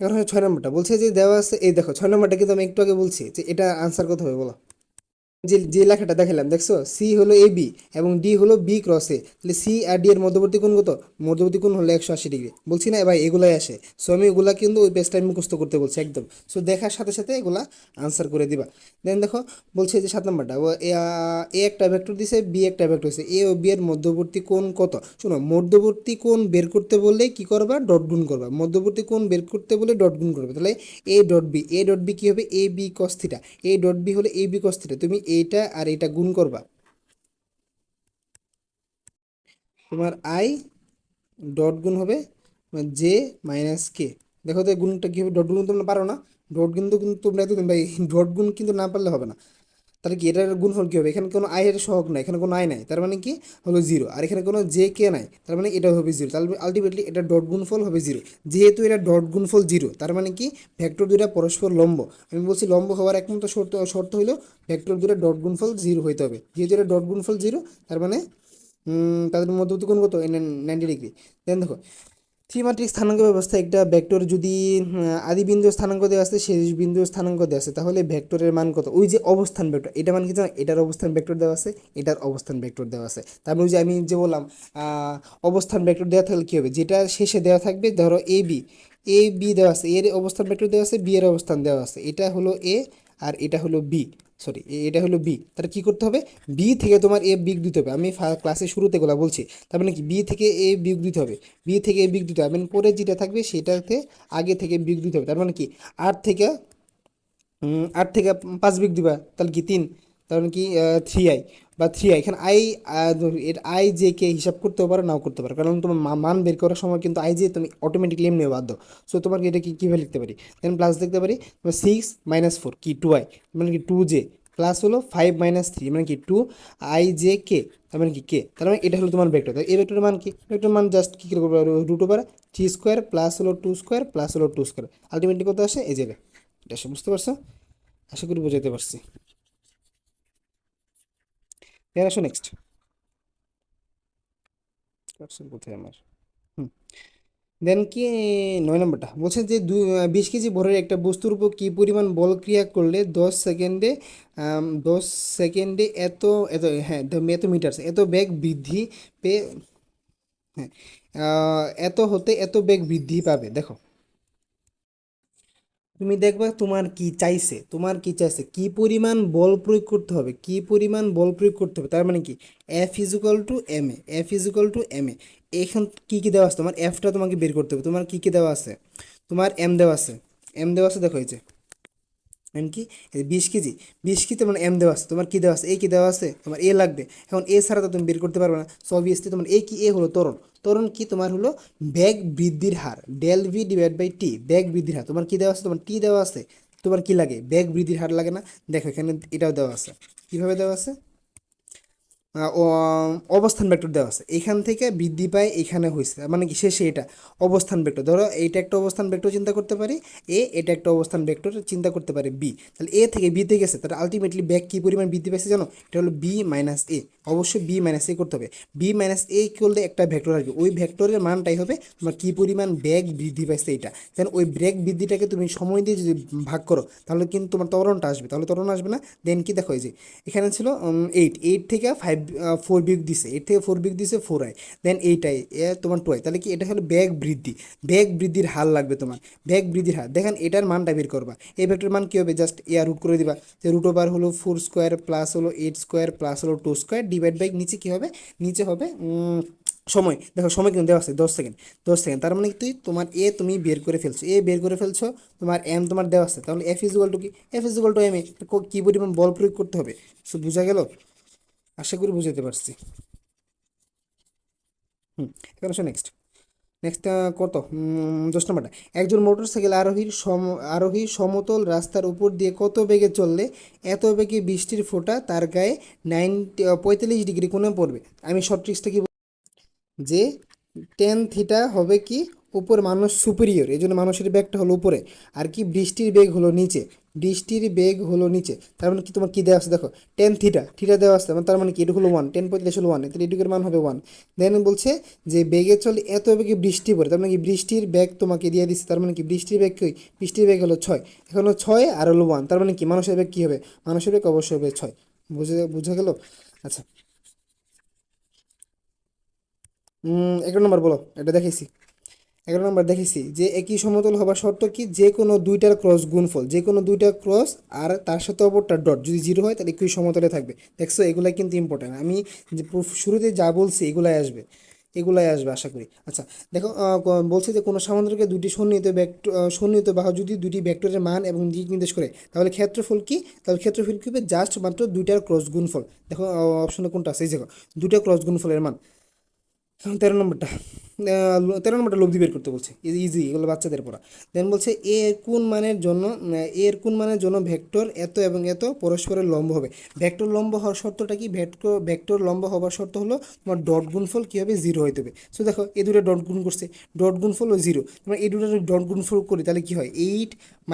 S1: এখন হয় 6 নম্বরটা, বলছে যে দেওয়া আছে, এই দেখো 6 নম্বরটা কিন্তু আমি একটু আগে বলছি যে এটা আনসার কত হবে বলো। যে যে লেখাটা দেখালাম দেখছো, সি হলো এ বি এবং ডি হলো বি ক্রস এ, তাহলে সি আর ডি এর মধ্যবর্তী কোণ কত? মধ্যবর্তী কোণ হলো 180 ডিগ্রি। বলছি না ভাই এগুলাই আসে। সো আমি এগুলা কিন্তু ওই পেজটা মুখস্থ করতে বলছি একদম। সো দেখার সাথে সাথে এগুলা আনসার করে দিবা। দেন দেখো, বলছে যে 7 নম্বরটা, এ একটা ভেক্টর দিছে, বি একটা ভেক্টর দিছে, এ ও বি এর মধ্যবর্তী কোণ কত? শোনো, মধ্যবর্তী কোণ বের করতে বললে কি করবা? ডট গুণ করবা। মধ্যবর্তী কোণ বের করতে বলে ডট গুণ করবে। তাহলে A dot B, A dot B কী হবে? A B cos theta. A dot B হলে এ বি কস থিটা। তুমি এইটা আর এইটা গুণ করবা, তোমার আই ডট গুণ হবে জে মাইনাস কে। দেখো তো এই গুণটা কী হবে? ডট গুণ তোমরা পারো না? ডট কিন্তু কিন্তু তোমরা একদম ভাই, ডট গুণ কিন্তু না পারলে হবে না। তাহলে কি এটার গুণফল কী হবে? এখানে কোনো আই এর সহগ নাই, এখানে কোনো আই নাই, তার মানে কি হলো জিরো। আর এখানে কোনো জে কে নাই, তার মানে এটা হবে জিরো। তাহলে আলটিমেটলি এটা ডট গুণফল হবে জিরো। যেহেতু এটা ডট গুণফল জিরো, তার মানে কি ভেক্টর দুইটা পরস্পর লম্ব। আমি বলছি লম্ব হওয়ার একমাত্র শর্ত শর্ত হলো ভেক্টর দুইটা ডট গুণফল জিরো হইতে হবে। যেহেতু এটা ডট গুণফল জিরো, তার মানে তাদের মধ্যবর্তী কোণ কত? 90 ডিগ্রি। দেন দেখো, ত্রিমাত্রিক স্থানাঙ্ক ব্যবস্থা, একটা ভেক্টর যদি আদি বিন্দু স্থানাঙ্ক দেওয়া আছে, শেষ বিন্দু স্থানাঙ্ক দেওয়া আছে, তাহলে ভেক্টরের মান কত? ওই যে অবস্থান ভেক্টর, এটা মান কি জানো? এটার অবস্থান ভেক্টর দেওয়া আছে, এটার অবস্থান ভেক্টর দেওয়া আছে। তারপরে ওই যে আমি যে বললাম অবস্থান ভেক্টর দেওয়া থাকলে কী হবে? যেটা শেষে দেওয়া থাকবে, ধরো এ বি, এ বি দেওয়া আছে, এর অবস্থান ভেক্টর দেওয়া আছে, বি এর অবস্থান দেওয়া আছে, এটা হলো এ আর এটা হলো বি, সরি এটা হলো বি। তাহলে কী করতে হবে? বি থেকে তোমার এ বিগ দিতে হবে। আমি ক্লাসে শুরুতে এগুলো বলছি। তার মানে কি বি থেকে এ বিগ দিতে হবে, বি থেকে এ বিগ দিতে হবে, মানে পরে যেটা থাকবে সেটাতে আগে থেকে বিগ দিতে হবে। তার মানে কি 8 থেকে 8 থেকে 5 বিগ দিবা, তাহলে কি 3, তার মানে কি 3i বা 3i। এখানে আই এর আই জে কে হিসাব করতেও পারো, নাও করতে পারো, কারণ তোমার মান বের করার সময় কিন্তু আই জে তুমি অটোমেটিকলি এমনি বাধ্য। সো তোমার এটা কি কীভাবে লিখতে পারি? দেন প্লাস লিখতে পারি 6 - 4 কি 2i, মানে কি 2j, প্লাস হলো 5 - 3 মানে কি 2i j k, তার মানে কি কে। তার মানে এটা হলো তোমার ভেক্টর। এই ভেক্টরের মান কি? ভেক্টর মান জাস্ট কী করে করবো? √3² প্লাস হলো 2² প্লাস হলো 2², আলটিমেটলি কত আসে? এই যাবে। এটা আসে, বুঝতে পারছো? আশা করি বোঝাতে পারছি। এর আসো নেক্সট কোথায় আমার। হুম দেন কি 9 নম্বরটা, বলছে যে 20 কেজি ভরের একটা বস্তুর উপর কী পরিমাণ বল ক্রিয়া করলে 10 সেকেন্ডে 10 সেকেন্ডে এত এত হ্যাঁ এত মিটার এত বেগ বৃদ্ধি পেয়ে, হ্যাঁ এত হতে এত বেগ বৃদ্ধি পাবে। দেখো, তুমি দেখবা তোমার কি চাইছে, তোমার কি চাইছে, কি পরিমাণ বল প্রয়োগ করতে হবে, কি পরিমাণ বল প্রয়োগ করতে হবে। তার মানে কি F = ma, F = ma। এখন কি কি দেওয়া আছে? তোমার এফটা তোমাকে বের করতে হবে। তোমার কি কি দেওয়া আছে? তোমার এম দেওয়া আছে, এম দেওয়া আছে, দেখো এই যে এম কি, 20 কেজি, 20 কেজি মানে এম দেওয়া আছে। তোমার কি দেওয়া আছে? এ কি দেওয়া আছে? তোমার এ লাগবে। এখন এ ছাড়া তো তুমি বের করতে পারবে না। সো অবভিয়াসলি তোমার এ কি? এ হলো ত্বরণ। ত্বরণ কি তোমার হলো বেগ বৃদ্ধির হার, del V divide by T, বেগ বৃদ্ধির হার। তোমার কি দেওয়া আছে? তোমার টি দেওয়া আছে। তোমার কি লাগে? বেগ বৃদ্ধির হার লাগে না? দেখো এখানে এটাও দেওয়া আছে। কীভাবে দেওয়া আছে? অবস্থান ভেক্টর দেওয়া আছে, এখান থেকে বৃদ্ধি পায় এখানে হয়েছে, মানে কি শেষে এটা অবস্থান ভেক্টর। ধরো এইটা একটা অবস্থান ভেক্টর চিন্তা করতে পারি এ, এটা একটা অবস্থান ভেক্টর চিন্তা করতে পারি বি। তাহলে এ থেকে বিতে গেছে, তাহলে আলটিমেটলি ব্যাগ কী পরিমাণ বৃদ্ধি পাইছে জানো? এটা হলো B - a। অবশ্যই B - a করতে হবে। B - a করলে একটা ভেক্টর আসবে, ওই ভেক্টরের মানটাই হবে তোমার কী পরিমাণ ব্যাগ বৃদ্ধি পাইছে এটা। দেন ওই ব্যাগ বৃদ্ধিটাকে তুমি সময় দিয়ে যদি ভাগ করো, তাহলে কিন্তু তোমার ত্বরণটা আসবে। তাহলে ত্বরণ আসবে না? দেন কি দেখো, এই যে এখানে ছিল 8 থেকে 4 বিগ দিছে, 8 থেকে 4 বিগ দিছে 4i, দেন এইটাই তোমার 2i। তাহলে কি এটা হলো ব্যাগ বৃদ্ধি, ব্যাগ বৃদ্ধির হার লাগবে তোমার, ব্যাগ বৃদ্ধির হার। দেখেন এটার মানটা বের করবা। এই ভেক্টর মান কী হবে? জাস্ট রুট করে দিবা, যে √/, হলো 4² প্লাস হলো 8² প্লাস হলো 2² ডিভাইড বাই নিচে কী হবে? নিচে হবে সময়। দেখো সময় কিন্তু দেওয়া আছে 10 সেকেন্ড, 10 সেকেন্ড। তার মানে তুই তোমার এ তুমি বের করে ফেলছো, এ বের করে ফেলছো, তোমার এম তোমার দেওয়া আছে। তাহলে F = কি? F = ma। কী পরিমাণ বল প্রয়োগ করতে হবে? সো বোঝা গেল? আশা করি বুঝাতে পারছি। এবার আসো নেক্সট। নেক্সট কত 10 নম্বরটা, একজন মোটরসাইকেল আরোহী সমতল রাস্তার উপর দিয়ে কত বেগে চললে এত বেগে বৃষ্টির ফোঁটা তার গায়ে 45 ডিগ্রি কোণে পড়বে? আমি শর্ট ট্রিক্সটা কি যে টেন থিটা হবে কি উপরে মানুষ সুপিরিয়র, এই জন্য মানুষের বেগটা হলো উপরে। আর কি বৃষ্টির বেগ হলো নিচে, বৃষ্টির বেগ হলো নিচে। তার মানে কি তোমার কি দেওয়া আছে দেখো, টেন থিটা, থিটা দেওয়া আছে, তার মানে কি এটা হলো 1, 10 হলো 1, তাহলে এটুকের মান হবে 1। দেন বলছে যে বেগে চলে এত বেগে বৃষ্টি পড়ে, তার মানে কি বৃষ্টির বেগ তোমাকে দিয়ে দিচ্ছে, তার মানে কি বৃষ্টির বেগ কি, বৃষ্টির বেগ হলো 6, এখন হলো 6 আর হলো 1, তার মানে কি মানুষের বেগ কী হবে, মানুষের বেগ অবশ্যই হবে 6। বোঝা গেল? আচ্ছা, 11 নম্বর বলো, এটা দেখেছি। 11 নম্বর দেখেছি যে একই সমতল হবার শর্ত কি, যে কোনো দুইটার ক্রস গুণফল, যে কোনো দুইটা ক্রস আর তার সাথে অপরটা ডট যদি 0 হয় তাহলে একই সমতলে থাকবে। দেখছো, এগুলাই কিন্তু ইম্পর্টেন্ট, আমি যে শুরুতে যা বলছি এগুলাই আসবে, এগুলাই আসবে আশা করি। আচ্ছা দেখো, বলছে যে কোনো সামান্তরিকে দুটি সন্নিহিত ভেক্টর, সন্নিহিত বাহু যদি দুটি ভেক্টরের মান এবং দিক নির্দেশ করে, তাহলে ক্ষেত্রফল কি, তাহলে ক্ষেত্রফল কি হবে, জাস্ট মাত্র দুইটার ক্রস গুণফল। দেখো অপশনে কোনটা আছে, এই দেখো দুইটা ক্রস গুণফলের মান। এখন 13 নম্বরটা, 13 নম্বরটা লব্ধি বের করতে বলছে, ইজি, এগুলো বাচ্চাদের পড়া। দেন বলছে এ এর কোন মানের জন্য, এর কোন মানের জন্য ভেক্টর এত এবং এত পরস্পরের লম্ব হবে। ভেক্টর লম্ব হওয়ার শর্তটা কি, ভেক্টর লম্ব হওয়ার শর্ত হলো তোমার ডট গুণফল কী হবে, 0 হইতে হবে। সো দেখো এই দুটো ডট গুণ করছে, ডট গুণফল ও 0, তোমার এই দুটো ডট গুণফল করি তাহলে কি হয়, 8 -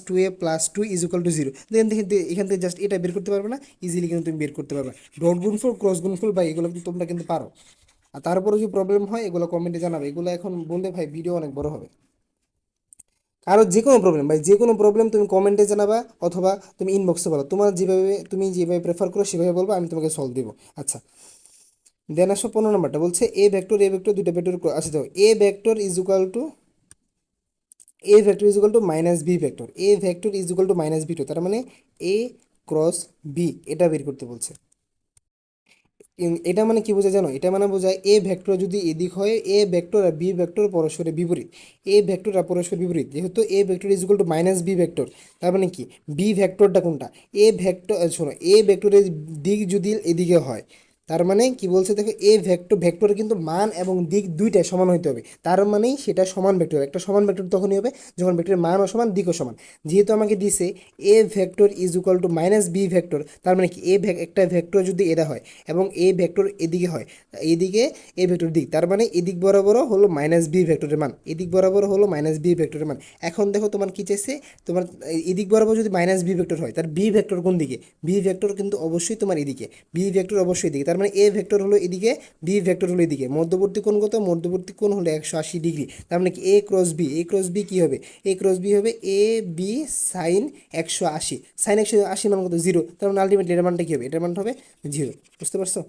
S1: 2a + 2 = 0। দেন দেখে এখান থেকে জাস্ট এটা বের করতে পারবে না, ইজিলি কিন্তু তুমি বের করতে পারবে। ডট গুণফল, ক্রস গুণফল বা এগুলো কিন্তু তোমরা কিন্তু পারো। আর তারপরে যদি প্রবলেম হয় এগুলো কমেন্টে জানাবে, এগুলো এখন বললে ভাই ভিডিও অনেক বড় হবে। কারো যে কোনো প্রবলেম ভাই, যে কোনো প্রবলেম তুমি কমেন্টে জানাবা, অথবা তুমি ইনবক্সে বলো, তুমি যেভাবে প্রেফার করো সেভাবে বলবো, আমি তোমাকে সলভ দেবো। আচ্ছা, দেন আসো 15 নম্বরটা, বলছে এ ভেক্টর দুটো ভেক্টর, আচ্ছা দেখো A vector is equal to minus B vector, A vector is equal to minus B two, তার মানে এ ক্রস বি, এটা বের করতে বলছে। এটা মানে কি বোঝায় জানো, এটা মানে বোঝায় এ ভেক্টর যদি এদিক হয়, এ ভেক্টর আর বি ভেক্টর পরস্পরের বিপরীত, এ ভেক্টর আর পরস্পর বিপরীত, যেহেতু A vector is equal to minus B vector, তার মানে কি বি ভেক্টরটা কোনটা, এ ভেক্টর, শোনো, এ ভেক্টরের দিক যদি এদিকে হয়, তার মানে কি বলছে দেখো, এ ভেক্টরের কিন্তু মান এবং দিক দুইটাই সমান হইতে হবে, তার মানেই সেটা সমান ভেক্টর। একটা সমান ভেক্টর তখনই হবে যখন ভেক্টরের মানও সমান, দিকও সমান। যেহেতু আমাকে দিছে A vector is equal to minus B vector, তার মানে কি একটা ভেক্টর যদি এটা হয় এবং এ ভেক্টর এদিকে হয়, এইদিকে এ ভেক্টর দিক, তার মানে এদিক বরাবরও হলো মাইনাস বি ভেক্টরের মান, এদিক বরাবর হলো মাইনাস বি ভেক্টরের মান। এখন দেখো তোমার কি চাইছে, তোমার এদিক বরাবর যদি মাইনাস বি ভেক্টর হয়, তার বি ভেক্টর কোন দিকে, বি ভেক্টর কিন্তু অবশ্যই তোমার এদিকে, বি ভেক্টর অবশ্যই এদিকে, তার মানে এ ভেক্টর হলো এদিকে, বি ভেক্টর হলো এদিকে, মধ্যবর্তী কোণ কত, মধ্যবর্তী কোণ হলো 180 ডিগ্রি, তার মানে কি এ ক্রস বি কি হবে, এ ক্রস বি হবে এ বি সাইন 180, সাইন 180 মান কত, 0, তার মানে আলটিমেটলি এটার মানটা কি হবে, এটার মানটা হবে 0। বুঝতে পারছো?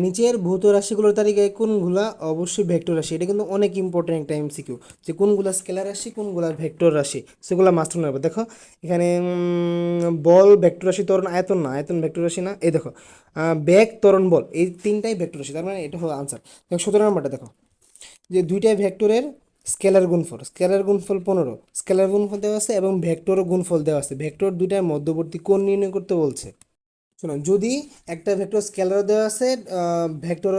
S1: নিচের ভৌত রাশিগুলোর তালিকায় কোনগুলা অবশ্যই ভেক্টর রাশি, এটা কিন্তু অনেক ইম্পর্টেন্ট একটা এমসিকিউ, যে কোনগুলা স্কেলার রাশি কোনগুলা ভেক্টর রাশি, সেগুলো মাস্টার নেবে। দেখো এখানে বল ভেক্টর রাশি, ত্বরণ আয়তন না, আয়তন ভেক্টর রাশি না, এই দেখো বেগ ত্বরণ বল, এই তিনটাই ভেক্টর রাশি, তার মানে এটা হলো আনসার। দেখো 17 নম্বরটা দেখো, যে দুইটা ভেক্টরের স্কেলার গুণফল 15, স্কেলার গুণফল দেওয়া আছে এবং ভেক্টর গুণফল দেওয়া আছে, ভেক্টর দুইটার মধ্যবর্তী কোণ নির্ণয় করতে বলছে। শোনো, যদি একটা ভেক্টর স্কেলার দেওয়া আছে, ভেক্টর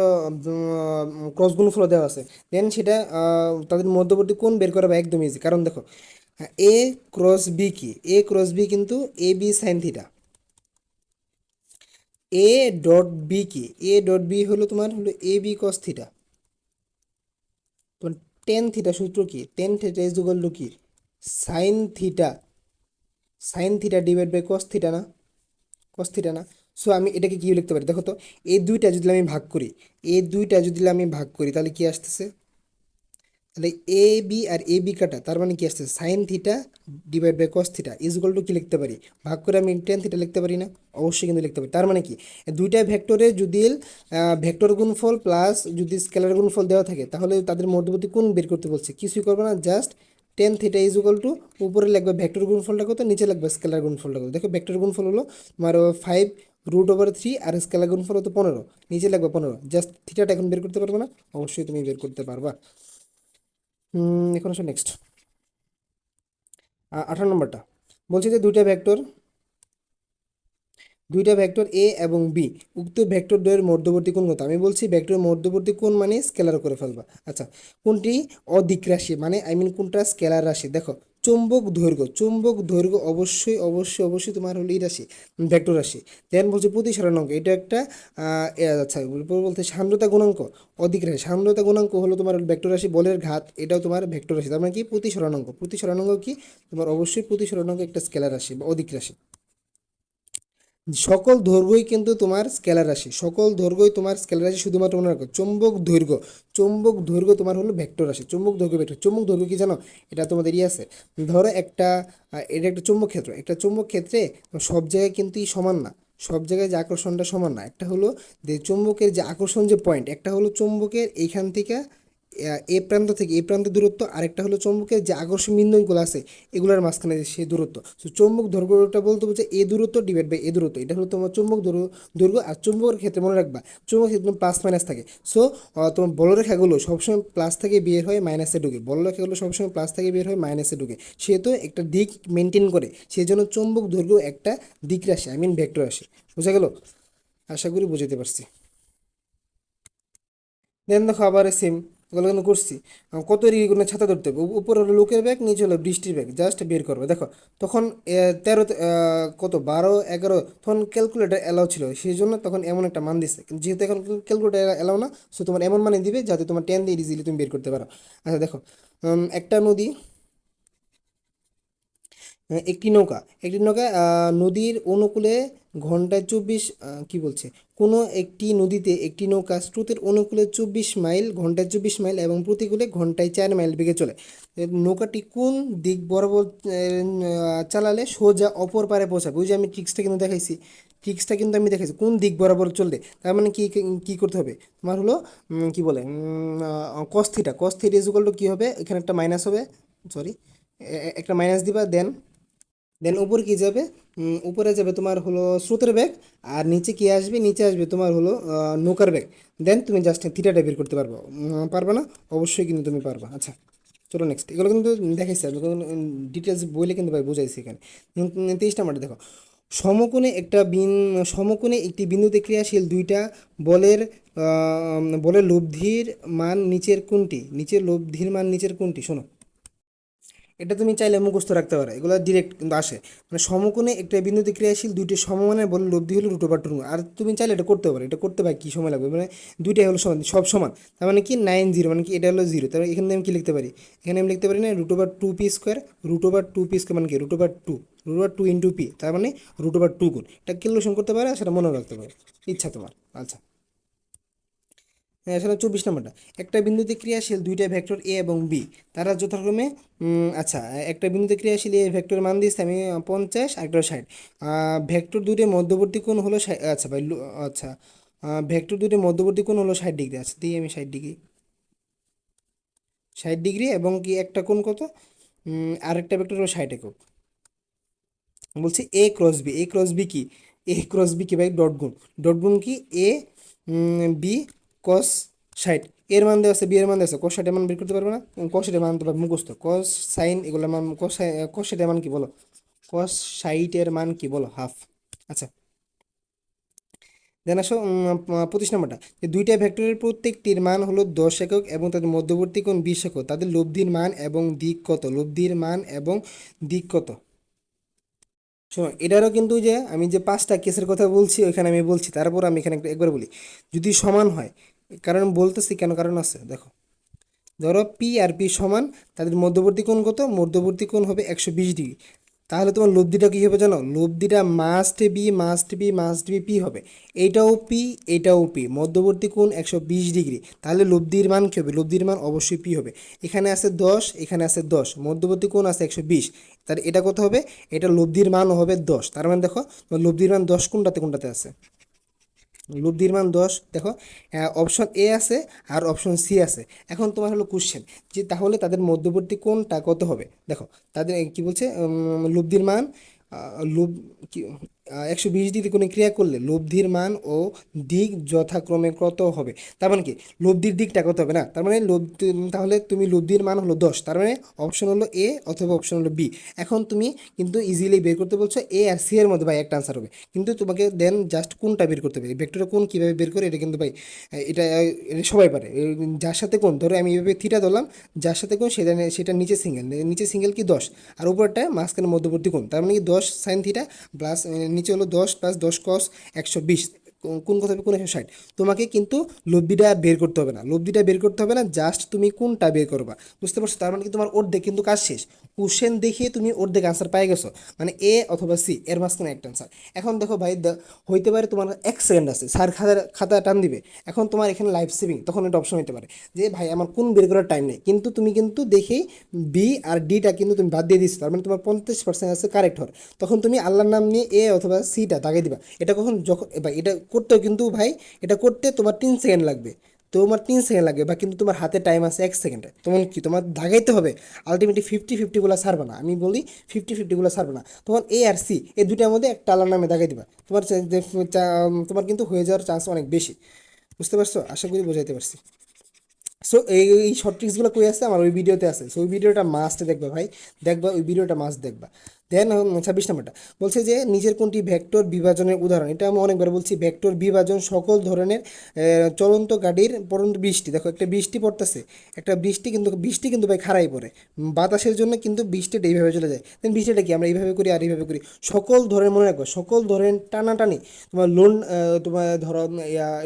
S1: ক্রস গুণফল দেওয়া আছে, দেন সেটা তাদের মধ্যবর্তী কোণ বের করা একদম ইজি, কারণ দেখো এ ক্রস বি কি, এ ক্রস বি কিন্তু A B sine theta, A dot B কি, এ ডট বি হলো তোমার হলো এ বি কস থিটা, তোমার টেন থিটা সূত্র কি, tan theta is equal to কি, sine theta, sine theta divide by cos theta না, কস থিটা না। সো আমি এটাকে কি লিখতে পারি দেখো তো, এই দুইটা যদি আমি ভাগ করি, এই দুইটা যদি আমি ভাগ করি তাহলে কি আসতেছে, তাহলে A B R A B কাটা, তার মানে কি আসতেছে sine theta divide by cos theta is equal to কি লিখতে পারি, ভাগ করে আমি টেন থিটা লিখতে পারি না, অবশ্যই কিন্তু লিখতে পারি। তার মানে কি দুইটা ভেক্টরে যদি ভেক্টর গুণফল প্লাস যদি স্কেলার গুণফল দেওয়া থাকে, তাহলে তাদের মধ্যবর্তী কোণ বের করতে বলছে, কিছুই করবে না, just ten theta is equal two উপরে লাগবে ভেক্টর গুণফলটা কত, নিচে লাগবে স্কেলার গুণফলটা কত। দেখো ভেক্টর গুণফল হলো তোমার 5√/3 আর স্কেলার গুণফল হতো 15, নিচে লাগবে 15, জাস্ট থিটাটা এখন বের করতে পারবে না, অবশ্যই তুমি বের করতে পারবা। এখন আসো নেক্সট, 18 নম্বরটা, বলছে যে দুইটা ভেক্টর এ এবং বি, উক্ত ভেক্টর দ্বয়ের মধ্যবর্তী কোণ কত। আমি বলছি ভেক্টরের মধ্যবর্তী কোণ মানে স্কেলার করে ফেলবা। আচ্ছা, কোনটি অদিক রাশি, মানে কোনটা স্কেলার রাশি, দেখো চুম্বক দৈর্ঘ্য অবশ্যই অবশ্যই অবশ্যই তোমার হলো এই রাশি, ভেক্টর রাশি। দেন বলছে প্রতিসরণ অঙ্ক, এটা একটা আচ্ছা বলতে সান্দ্রতা গুণাঙ্ক, অধিক রাশি। সান্দ্রতা গুণাঙ্ক হলো তোমার ভেক্টর রাশি, বলের ঘাত এটাও তোমার ভেক্টর রাশি। তার মানে কি প্রতিসরণ অঙ্ক, প্রতিসরণ অঙ্ক কি তোমার অবশ্যই প্রতিসরণ অঙ্ক একটা স্কেলার রাশি বা অধিক রাশি। সকল দৈর্ঘ্যই কিন্তু তোমার স্কেলার রাশি, সকল দৈর্ঘ্যই তোমার স্কেলার রাশি, শুধুমাত্র মনে রাখো চৌম্বক দৈর্ঘ্য তোমার হলো ভেক্টর রাশি। চৌম্বক দৈর্ঘ্য ভেক্টর, চৌম্বক দৈর্ঘ্য কি জানো? এটা তোমাদের আছে, ধরো একটা এটা একটা চৌম্বক ক্ষেত্র, একটা চৌম্বক ক্ষেত্রে সব জায়গায় কিন্তু সমান না, সব জায়গায় যে আকর্ষণটা সমান না। একটা হলো যে চৌম্বকের যে আকর্ষণ যে পয়েন্ট, একটা হলো চৌম্বকের এইখান থেকে এ প্রান্ত থেকে এই প্রান্তের দূরত্ব, আরেকটা হলো চৌম্বকের যে আকর্ষণ বিন্দুগুলো আছে এগুলোর মাঝখানে যে সেই দূরত্ব। তো চৌম্বক দৈর্ঘ্যটা বলতে বলছে এ দূরত্ব ডিভাইড বাই এ দূরত্ব, এটা হলো তোমার চৌম্বক দৈর্ঘ্য। আর চৌম্বকের ক্ষেত্রে মনে রাখবা, চৌম্বক ক্ষেত্রে প্লাস মাইনাস থাকে। সো তোমার বলরেখাগুলো সবসময় প্লাস থেকে বের হয় মাইনাসে ঢুকে, বলরেখাগুলো সবসময় প্লাস থেকে বের হয় মাইনাসে ঢুকে, সেহেতু একটা দিক মেনটেন করে, সেই জন্য চৌম্বক দৈর্ঘ্য একটা দিক রাশি, আই মিন ভেক্টর রাশি। বুঝা গেল? আশা করি বুঝতে পারছি। দেন দেখো আবার সেম এগুলো কিন্তু করছি। কত ডিগ্রি কোনো ছাতা ধরতে হবে, উপরে হলো লোকের ব্যাগ, নিচে হলো বৃষ্টির ব্যাগ, জাস্ট বের করবে। দেখো তখন 13 কত 12 11 তখন ক্যালকুলেটার অ্যালাউ ছিল, সেই জন্য তখন এমন একটা মান দিচ্ছে। কিন্তু যেহেতু এখন ক্যালকুলেটার অ্যালাউ না, সো তোমার এমন মানে দিবে যাতে তোমার 10 দিয়ে ইজিলি তুমি বের করতে পারো। আচ্ছা দেখো, একটা নদী, একটি নৌকা নদীর অনুকূলে ঘন্টায় 24 কি বলছে, কোনো একটি নদীতে একটি নৌকা স্রোতের অনুকূলে 24 মাইল ঘন্টায় 24 মাইল এবং প্রতিকূলে ঘন্টায় 4 মাইল বেগে চলে। নৌকাটি কোন দিক বরাবর চালালে সোজা অপর পারে পৌঁছাবে? ওই যে আমি ট্রিক্সটা কিন্তু আমি দেখাইছি কোন দিক বরাবর চললে। তার মানে কি কি করতে হবে তোমার হলো, কি বলে, cos theta is equal to কী হবে, এখানে একটা মাইনাস হবে, সরি একটা মাইনাস দিবা। দেন উপরে কি যাবে, উপরে যাবে তোমার হলো স্রোতের বেগ, আর নিচে কি আসবে, নিচে আসবে তোমার হলো নৌকার বেগ। দেন তুমি জাস্ট থিটাটা বের করতে পারবা, পারবা না? অবশ্যই কিন্তু তুমি পারবা। আচ্ছা চলো নেক্সট, এগুলো কিন্তু দেখাইছি আমি ডিটেলস বইলে কিন্তু ভাই বুঝাইছি এখানে। 23 নাম্বারটা দেখো, সমকোণে একটি বিন্দুতে ক্রিয়াশীল দুইটা বলের লব্ধির মান নিচের কোনটি? শোনো, এটা তুমি চাইলে মুখস্থ রাখতে পারো, এগুলো ডিরেক্ট কিন্তু আসে। মানে সমকোণে একটা বিন্দুতে ক্রিয়াশীল দুইটি সমমানের বল লব্ধি হলো √2। আর তুমি চাইলে এটা করতে পারো, এটা করতে পারি কী সময় লাগবে, মানে দুইটাই হলো সমান, সব সমান। তার মানে কি 9 0, মানে কি এটা হলো 0। তার মানে এখানে আমি কি লিখতে পারি, এখানে আমি লিখতে পারি না √2p², √2p² মানে কি √2 ইন্টু পি, তার মানে √2 গুণ। এটা ক্যালকুলেশন করতে পারে, সেটা মনে রাখতে পারে, ইচ্ছা তোমার। আচ্ছা এখানে 24 নাম্বারটা, একটা বিন্দুতে ক্রিয়াশীল দুইটা ভেক্টর এ এবং বি, তারা যথাক্রমে আচ্ছা একটা বিন্দুতে ক্রিয়াশীল এ ভেক্টর মান দিয়েছে আমি 50, আরেকটা 60। ভেক্টর দুইটার মধ্যবর্তী কোণ হলো আচ্ছা ভাই আচ্ছা ভেক্টর দুইটার মধ্যবর্তী কোণ হলো 60 ডিগ্রি। আচ্ছা দিই আমি 60 ডিগ্রি এবং কি একটা কোণ কত, আরেকটা ভেক্টর হলো 60 একক। বলছি এ ক্রস বি কি, এ ক্রস বি কি ভাই, ডট গুণ কি এ বি কস 60, এর মান দেওয়া আছে, বি এর মান দেওয়া আছে, কস 60 এর মান বের করতে পারবে না? কস 60 এর মান তো মুখস্থ, কস সাইন এগুলোর মান, কস 60 এর মান কি বলো, কস 60 এর মান কি বলো, হাফ। আচ্ছা দেন আসো 25 নাম্বারটা, যে দুইটা ভেক্টরের প্রত্যেকটির মান হলো 10 একক এবং তাদের মধ্যবর্তী কোণ 20 একক, তাদের লব্ধির মান এবং দিক কত? শোনো এটারও কিন্তু যে আমি যে 5টা কেসের কথা বলছি ওইখানে আমি বলছি, তারপর আমি এখানে একবার বলি, যদি সমান হয়, কারণ বলতেছি কেন, কারণ আছে দেখো। ধরো পি আর পি সমান, তাদের মধ্যবর্তী কোণ কত, মধ্যবর্তী কোণ হবে 120 ডিগ্রি। তাহলে তোমার লব্ধিটা কী হবে জানো, লব্ধিটা মাস্ট বি পি হবে। এইটাও পি, মধ্যবর্তী কোণ 120 ডিগ্রি, তাহলে লব্ধির মান কী হবে, লব্ধির মান অবশ্যই পি হবে। এখানে আছে 10, এখানে আছে 10, মধ্যবর্তী কোণ আছে 120, তাহলে এটা কত হবে, এটা লব্ধির মানও হবে 10। তার মানে দেখো লব্ধির মান 10 কোনটাতে আছে, লব্ধির মান 10 দেখো, অপশন এ আছে আর অপশন সি আছে। এখন তোমার হলো কোশ্চেন যে তাহলে তাদের মধ্যবর্তী কোণটা কত হবে। দেখো তাদের কি বলছে, লব্ধির মান লব কি 120 দিয়ে কোনো ক্রিয়া করলে লব্ধির মান ও দিক যথাক্রমে কত হবে? তার মানে কি লব্ধির দিকটা কত হবে না, তার মানে তাহলে তুমি লব্ধির মান হলো 10, তার মানে অপশন হলো এ অথবা অপশন হলো বি। এখন তুমি কিন্তু ইজিলি বের করতে বলছো এ আর সি এর মধ্যে ভাই একটা আনসার হবে, কিন্তু তোমাকে দেন জাস্ট কোনটা বের করতে হবে, ভেক্টরে কোন কীভাবে বের করে এটা কিন্তু ভাই এটা সবাই পারে। যার সাথে কোন ধরো আমি এইভাবে থিটা ধরলাম, যার সাথে কোন সেটা নিচে সিঙ্গেল, নিচে সিঙ্গেল কি 10, আর উপরটা মাঝখানে মধ্যবর্তী কোণ, তার মানে কি 10 সাইন থিটা প্লাস নিচে হলো 10 প্লাস 10 কস 120, কোন কথা হবে কোন 160। তোমাকে কিন্তু লব্ধিটা বের করতে হবে না, লব্ধিটা বের করতে হবে না, জাস্ট তুমি কোনটা বের করবা, বুঝতে পারছো? তার মানে কি তোমার অর্ধেক কিন্তু কাজ শেষ, কোশ্চেন দেখিয়ে তুমি অর্ধেক আনসার পাই গেছো, মানে এ অথবা সি এর মাঝখানে একটা আনসার। এখন দেখো ভাই হইতে পারে তোমার 1 সেকেন্ড আছে, স্যার খাতা টান দিবে, এখন তোমার এখানে লাইফ সেভিং, তখন একটা অপশন হতে পারে যে ভাই আমার কোন বের করার টাইম নেই, কিন্তু তুমি কিন্তু দেখেই বি আর ডিটা কিন্তু তুমি বাদ দিয়ে দিচ্ছ, তার মানে তোমার 50% আছে কারেক্ট হওয়ার, তখন তুমি আল্লাহর নাম নিয়ে এ অথবা সিটা দাগে দিবা। এটা কখন যখন ভাই এটা করতেও কিন্তু ভাই এটা করতে তোমার 3 সেকেন্ড লাগবে, তোমার 3 সেকেন্ড লাগবে বা কিন্তু তোমার হাতে টাইম আছে 1 সেকেন্ডে, তোমার কি তোমার দাগাইতে হবে। আলটিমেটলি 50-50গুলো ছাড়বে না, আমি বলি 50-50গুলো ছাড়বে না, তখন এ আর সি এই দুইটার মধ্যে একটা আল্লাহর নামে দাগাই দিবা, তোমার তোমার কিন্তু হয়ে যাওয়ার চান্স অনেক বেশি, বুঝতে পারছো? আশা করি বোঝাইতে পারছি। সো এই শর্ট ট্রিক্সগুলো কই আছে আমার ওই ভিডিওতে আছে, সো ওই ভিডিওটা মাস্ট দেখবা ভাই, দেখবা ওই ভিডিওটা মাস্ট দেখবা। দেন 26 নম্বরটা বলছে যে নিচের কোনটি ভেক্টর বিভাজনের উদাহরণ, এটা আমি অনেকবার বলছি, ভেক্টর বিভাজন সকল ধরনের চলন্ত গাড়ির পরন্ত বৃষ্টি, দেখো একটা বৃষ্টি পড়তেছে, একটা বৃষ্টি কিন্তু ভাই খাড়াই পড়ে, বাতাসের জন্য কিন্তু বৃষ্টিটা এইভাবে চলে যায়, দেন বৃষ্টিটা কি আমরা এইভাবে করি আর এইভাবে করি, সকল ধরনের মনে রাখবো সকল ধরনের টানাটানি, তোমার তোমার ধরো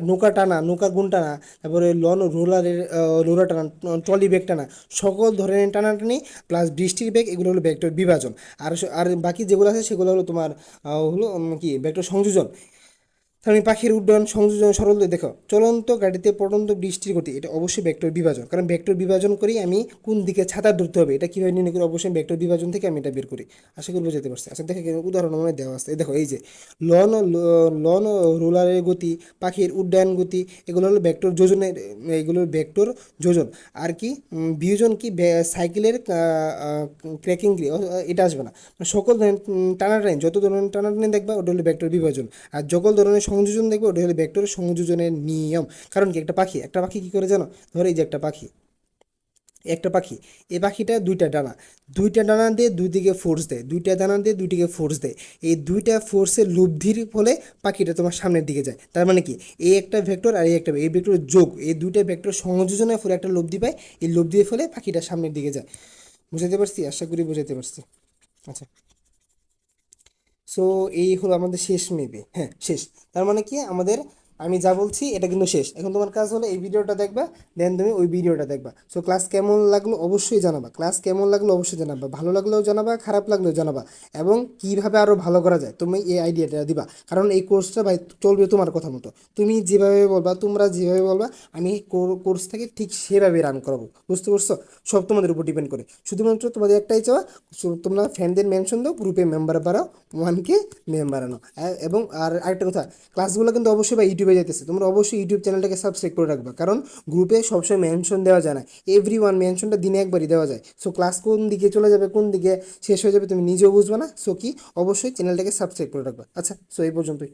S1: নৌকা টানা, নৌকার গুণ টানা, তারপরে রোলারের রোলার টানা, ট্রলি ব্যাগ টানা, সকল ধরনের টানাটানি প্লাস বৃষ্টির ব্যাগ, এগুলো হলো ভেক্টর বিভাজন। আর বাকি যেগুলো আছে সেগুলো হলো তোমার হলো কি ভেক্টর সংযোজন। তাহলে পাখির উড্ডয়ন সংযোজন সরল দেখো, চলন্ত গাড়িতে পড়ন্ত বৃষ্টির গতি, এটা অবশ্যই ভেক্টর বিভাজন, কারণ ভেক্টর বিভাজন করেই আমি কোন দিকে ছাতা ধরতে হবে এটা কীভাবে নির্ণয় করি, অবশ্যই ভেক্টর বিভাজন থেকে আমি এটা বের করি। আশা করি বুঝতে পারছি। আচ্ছা দেখো উদাহরণ মানে দেওয়া আছে, দেখো এই যে লন লন রোলারের গতি, পাখির উড্ডয়ন গতি, এগুলো হলো ভেক্টর যোজনের, এগুলো ভেক্টর যোজন। আর কি বিয়োজন কি সাইকেলের ক্র্যাকিং ক্রিয়া, এটা আসবে না। সকল ধরনের টানাটানি, যত ধরনের টানাটানি দেখবা ওটা হলো ভেক্টর বিভাজন, আর সকল ধরনের সংযোজন দেখবে ওটা হলো ভেক্টর সংযোজনের নিয়ম। কারণ কি একটা পাখি কী করে জানো, ধরো এই যে একটা পাখি এই পাখিটা দুইটা ডানা দিয়ে দুই দিকে ফোর্স দেয়, দুইটা ডানা দিয়ে দুইদিকে ফোর্স দেয়, এই দুইটা ফোর্সের লব্ধির ফলে পাখিটা তোমার সামনের দিকে যায়, তার মানে কি এই একটা ভেক্টর আর এই ভেক্টর যোগ, এই দুইটা ভেক্টর সংযোজনের ফলে একটা লব্ধি পায়, এই লব্ধির ফলে পাখিটা সামনের দিকে যায়। বুঝাতে পারছি? আশা করি বুঝাতে পারছি। আচ্ছা, সো এই হলো আমাদের শেষ, মেবি হ্যাঁ শেষ, তার মানে কি আমাদের আমি যা বলছি এটা কিন্তু শেষ। এখন তোমার কাজ হলো এই ভিডিওটা দেখবা, দেন তুমি ওই ভিডিওটা দেখবা। সো ক্লাস কেমন লাগলো অবশ্যই জানাবা, ভালো লাগলেও জানাবা, খারাপ লাগলেও জানাবা, এবং কিভাবে আরও ভালো করা যায় তুমি এই আইডিয়াটা দিবা, কারণ এই কোর্সটা ভাই চলবে তোমার কথা মতো, তুমি যেভাবে বলবা, তোমরা যেভাবে বলবা আমি কোর্সটাকে ঠিক সেভাবে রান করাবো, বুঝতে পারছো? সব তোমাদের উপর ডিপেন্ড করে, শুধুমাত্র তোমাদের একটাই চাওয়া, তোমরা ফ্রেন্ডদের মেনশন দাও, গ্রুপে মেম্বার বাড়াও, 1K মেম্বার আনো। এবং আরেকটা কথা, ক্লাসগুলো কিন্তু অবশ্যই বা ইউটিউবে যাইতেছে, তোমরা অবশ্যই ইউটিউব চ্যানেলটাকে সাবস্ক্রাইব করে রাখবা, কারণ গ্রুপে সবসময় মেনশন দেওয়া যায় না, এভরিওয়ান মেনশনটা দিনে একবারই দেওয়া যায়। সো ক্লাস কোন দিকে চলে যাবে, কোন দিকে শেষ হয়ে যাবে তুমি নিজেও বুঝবে না, সো কি অবশ্যই চ্যানেলটাকে সাবস্ক্রাইব করে রাখবা। আচ্ছা, সো এই পর্যন্তই।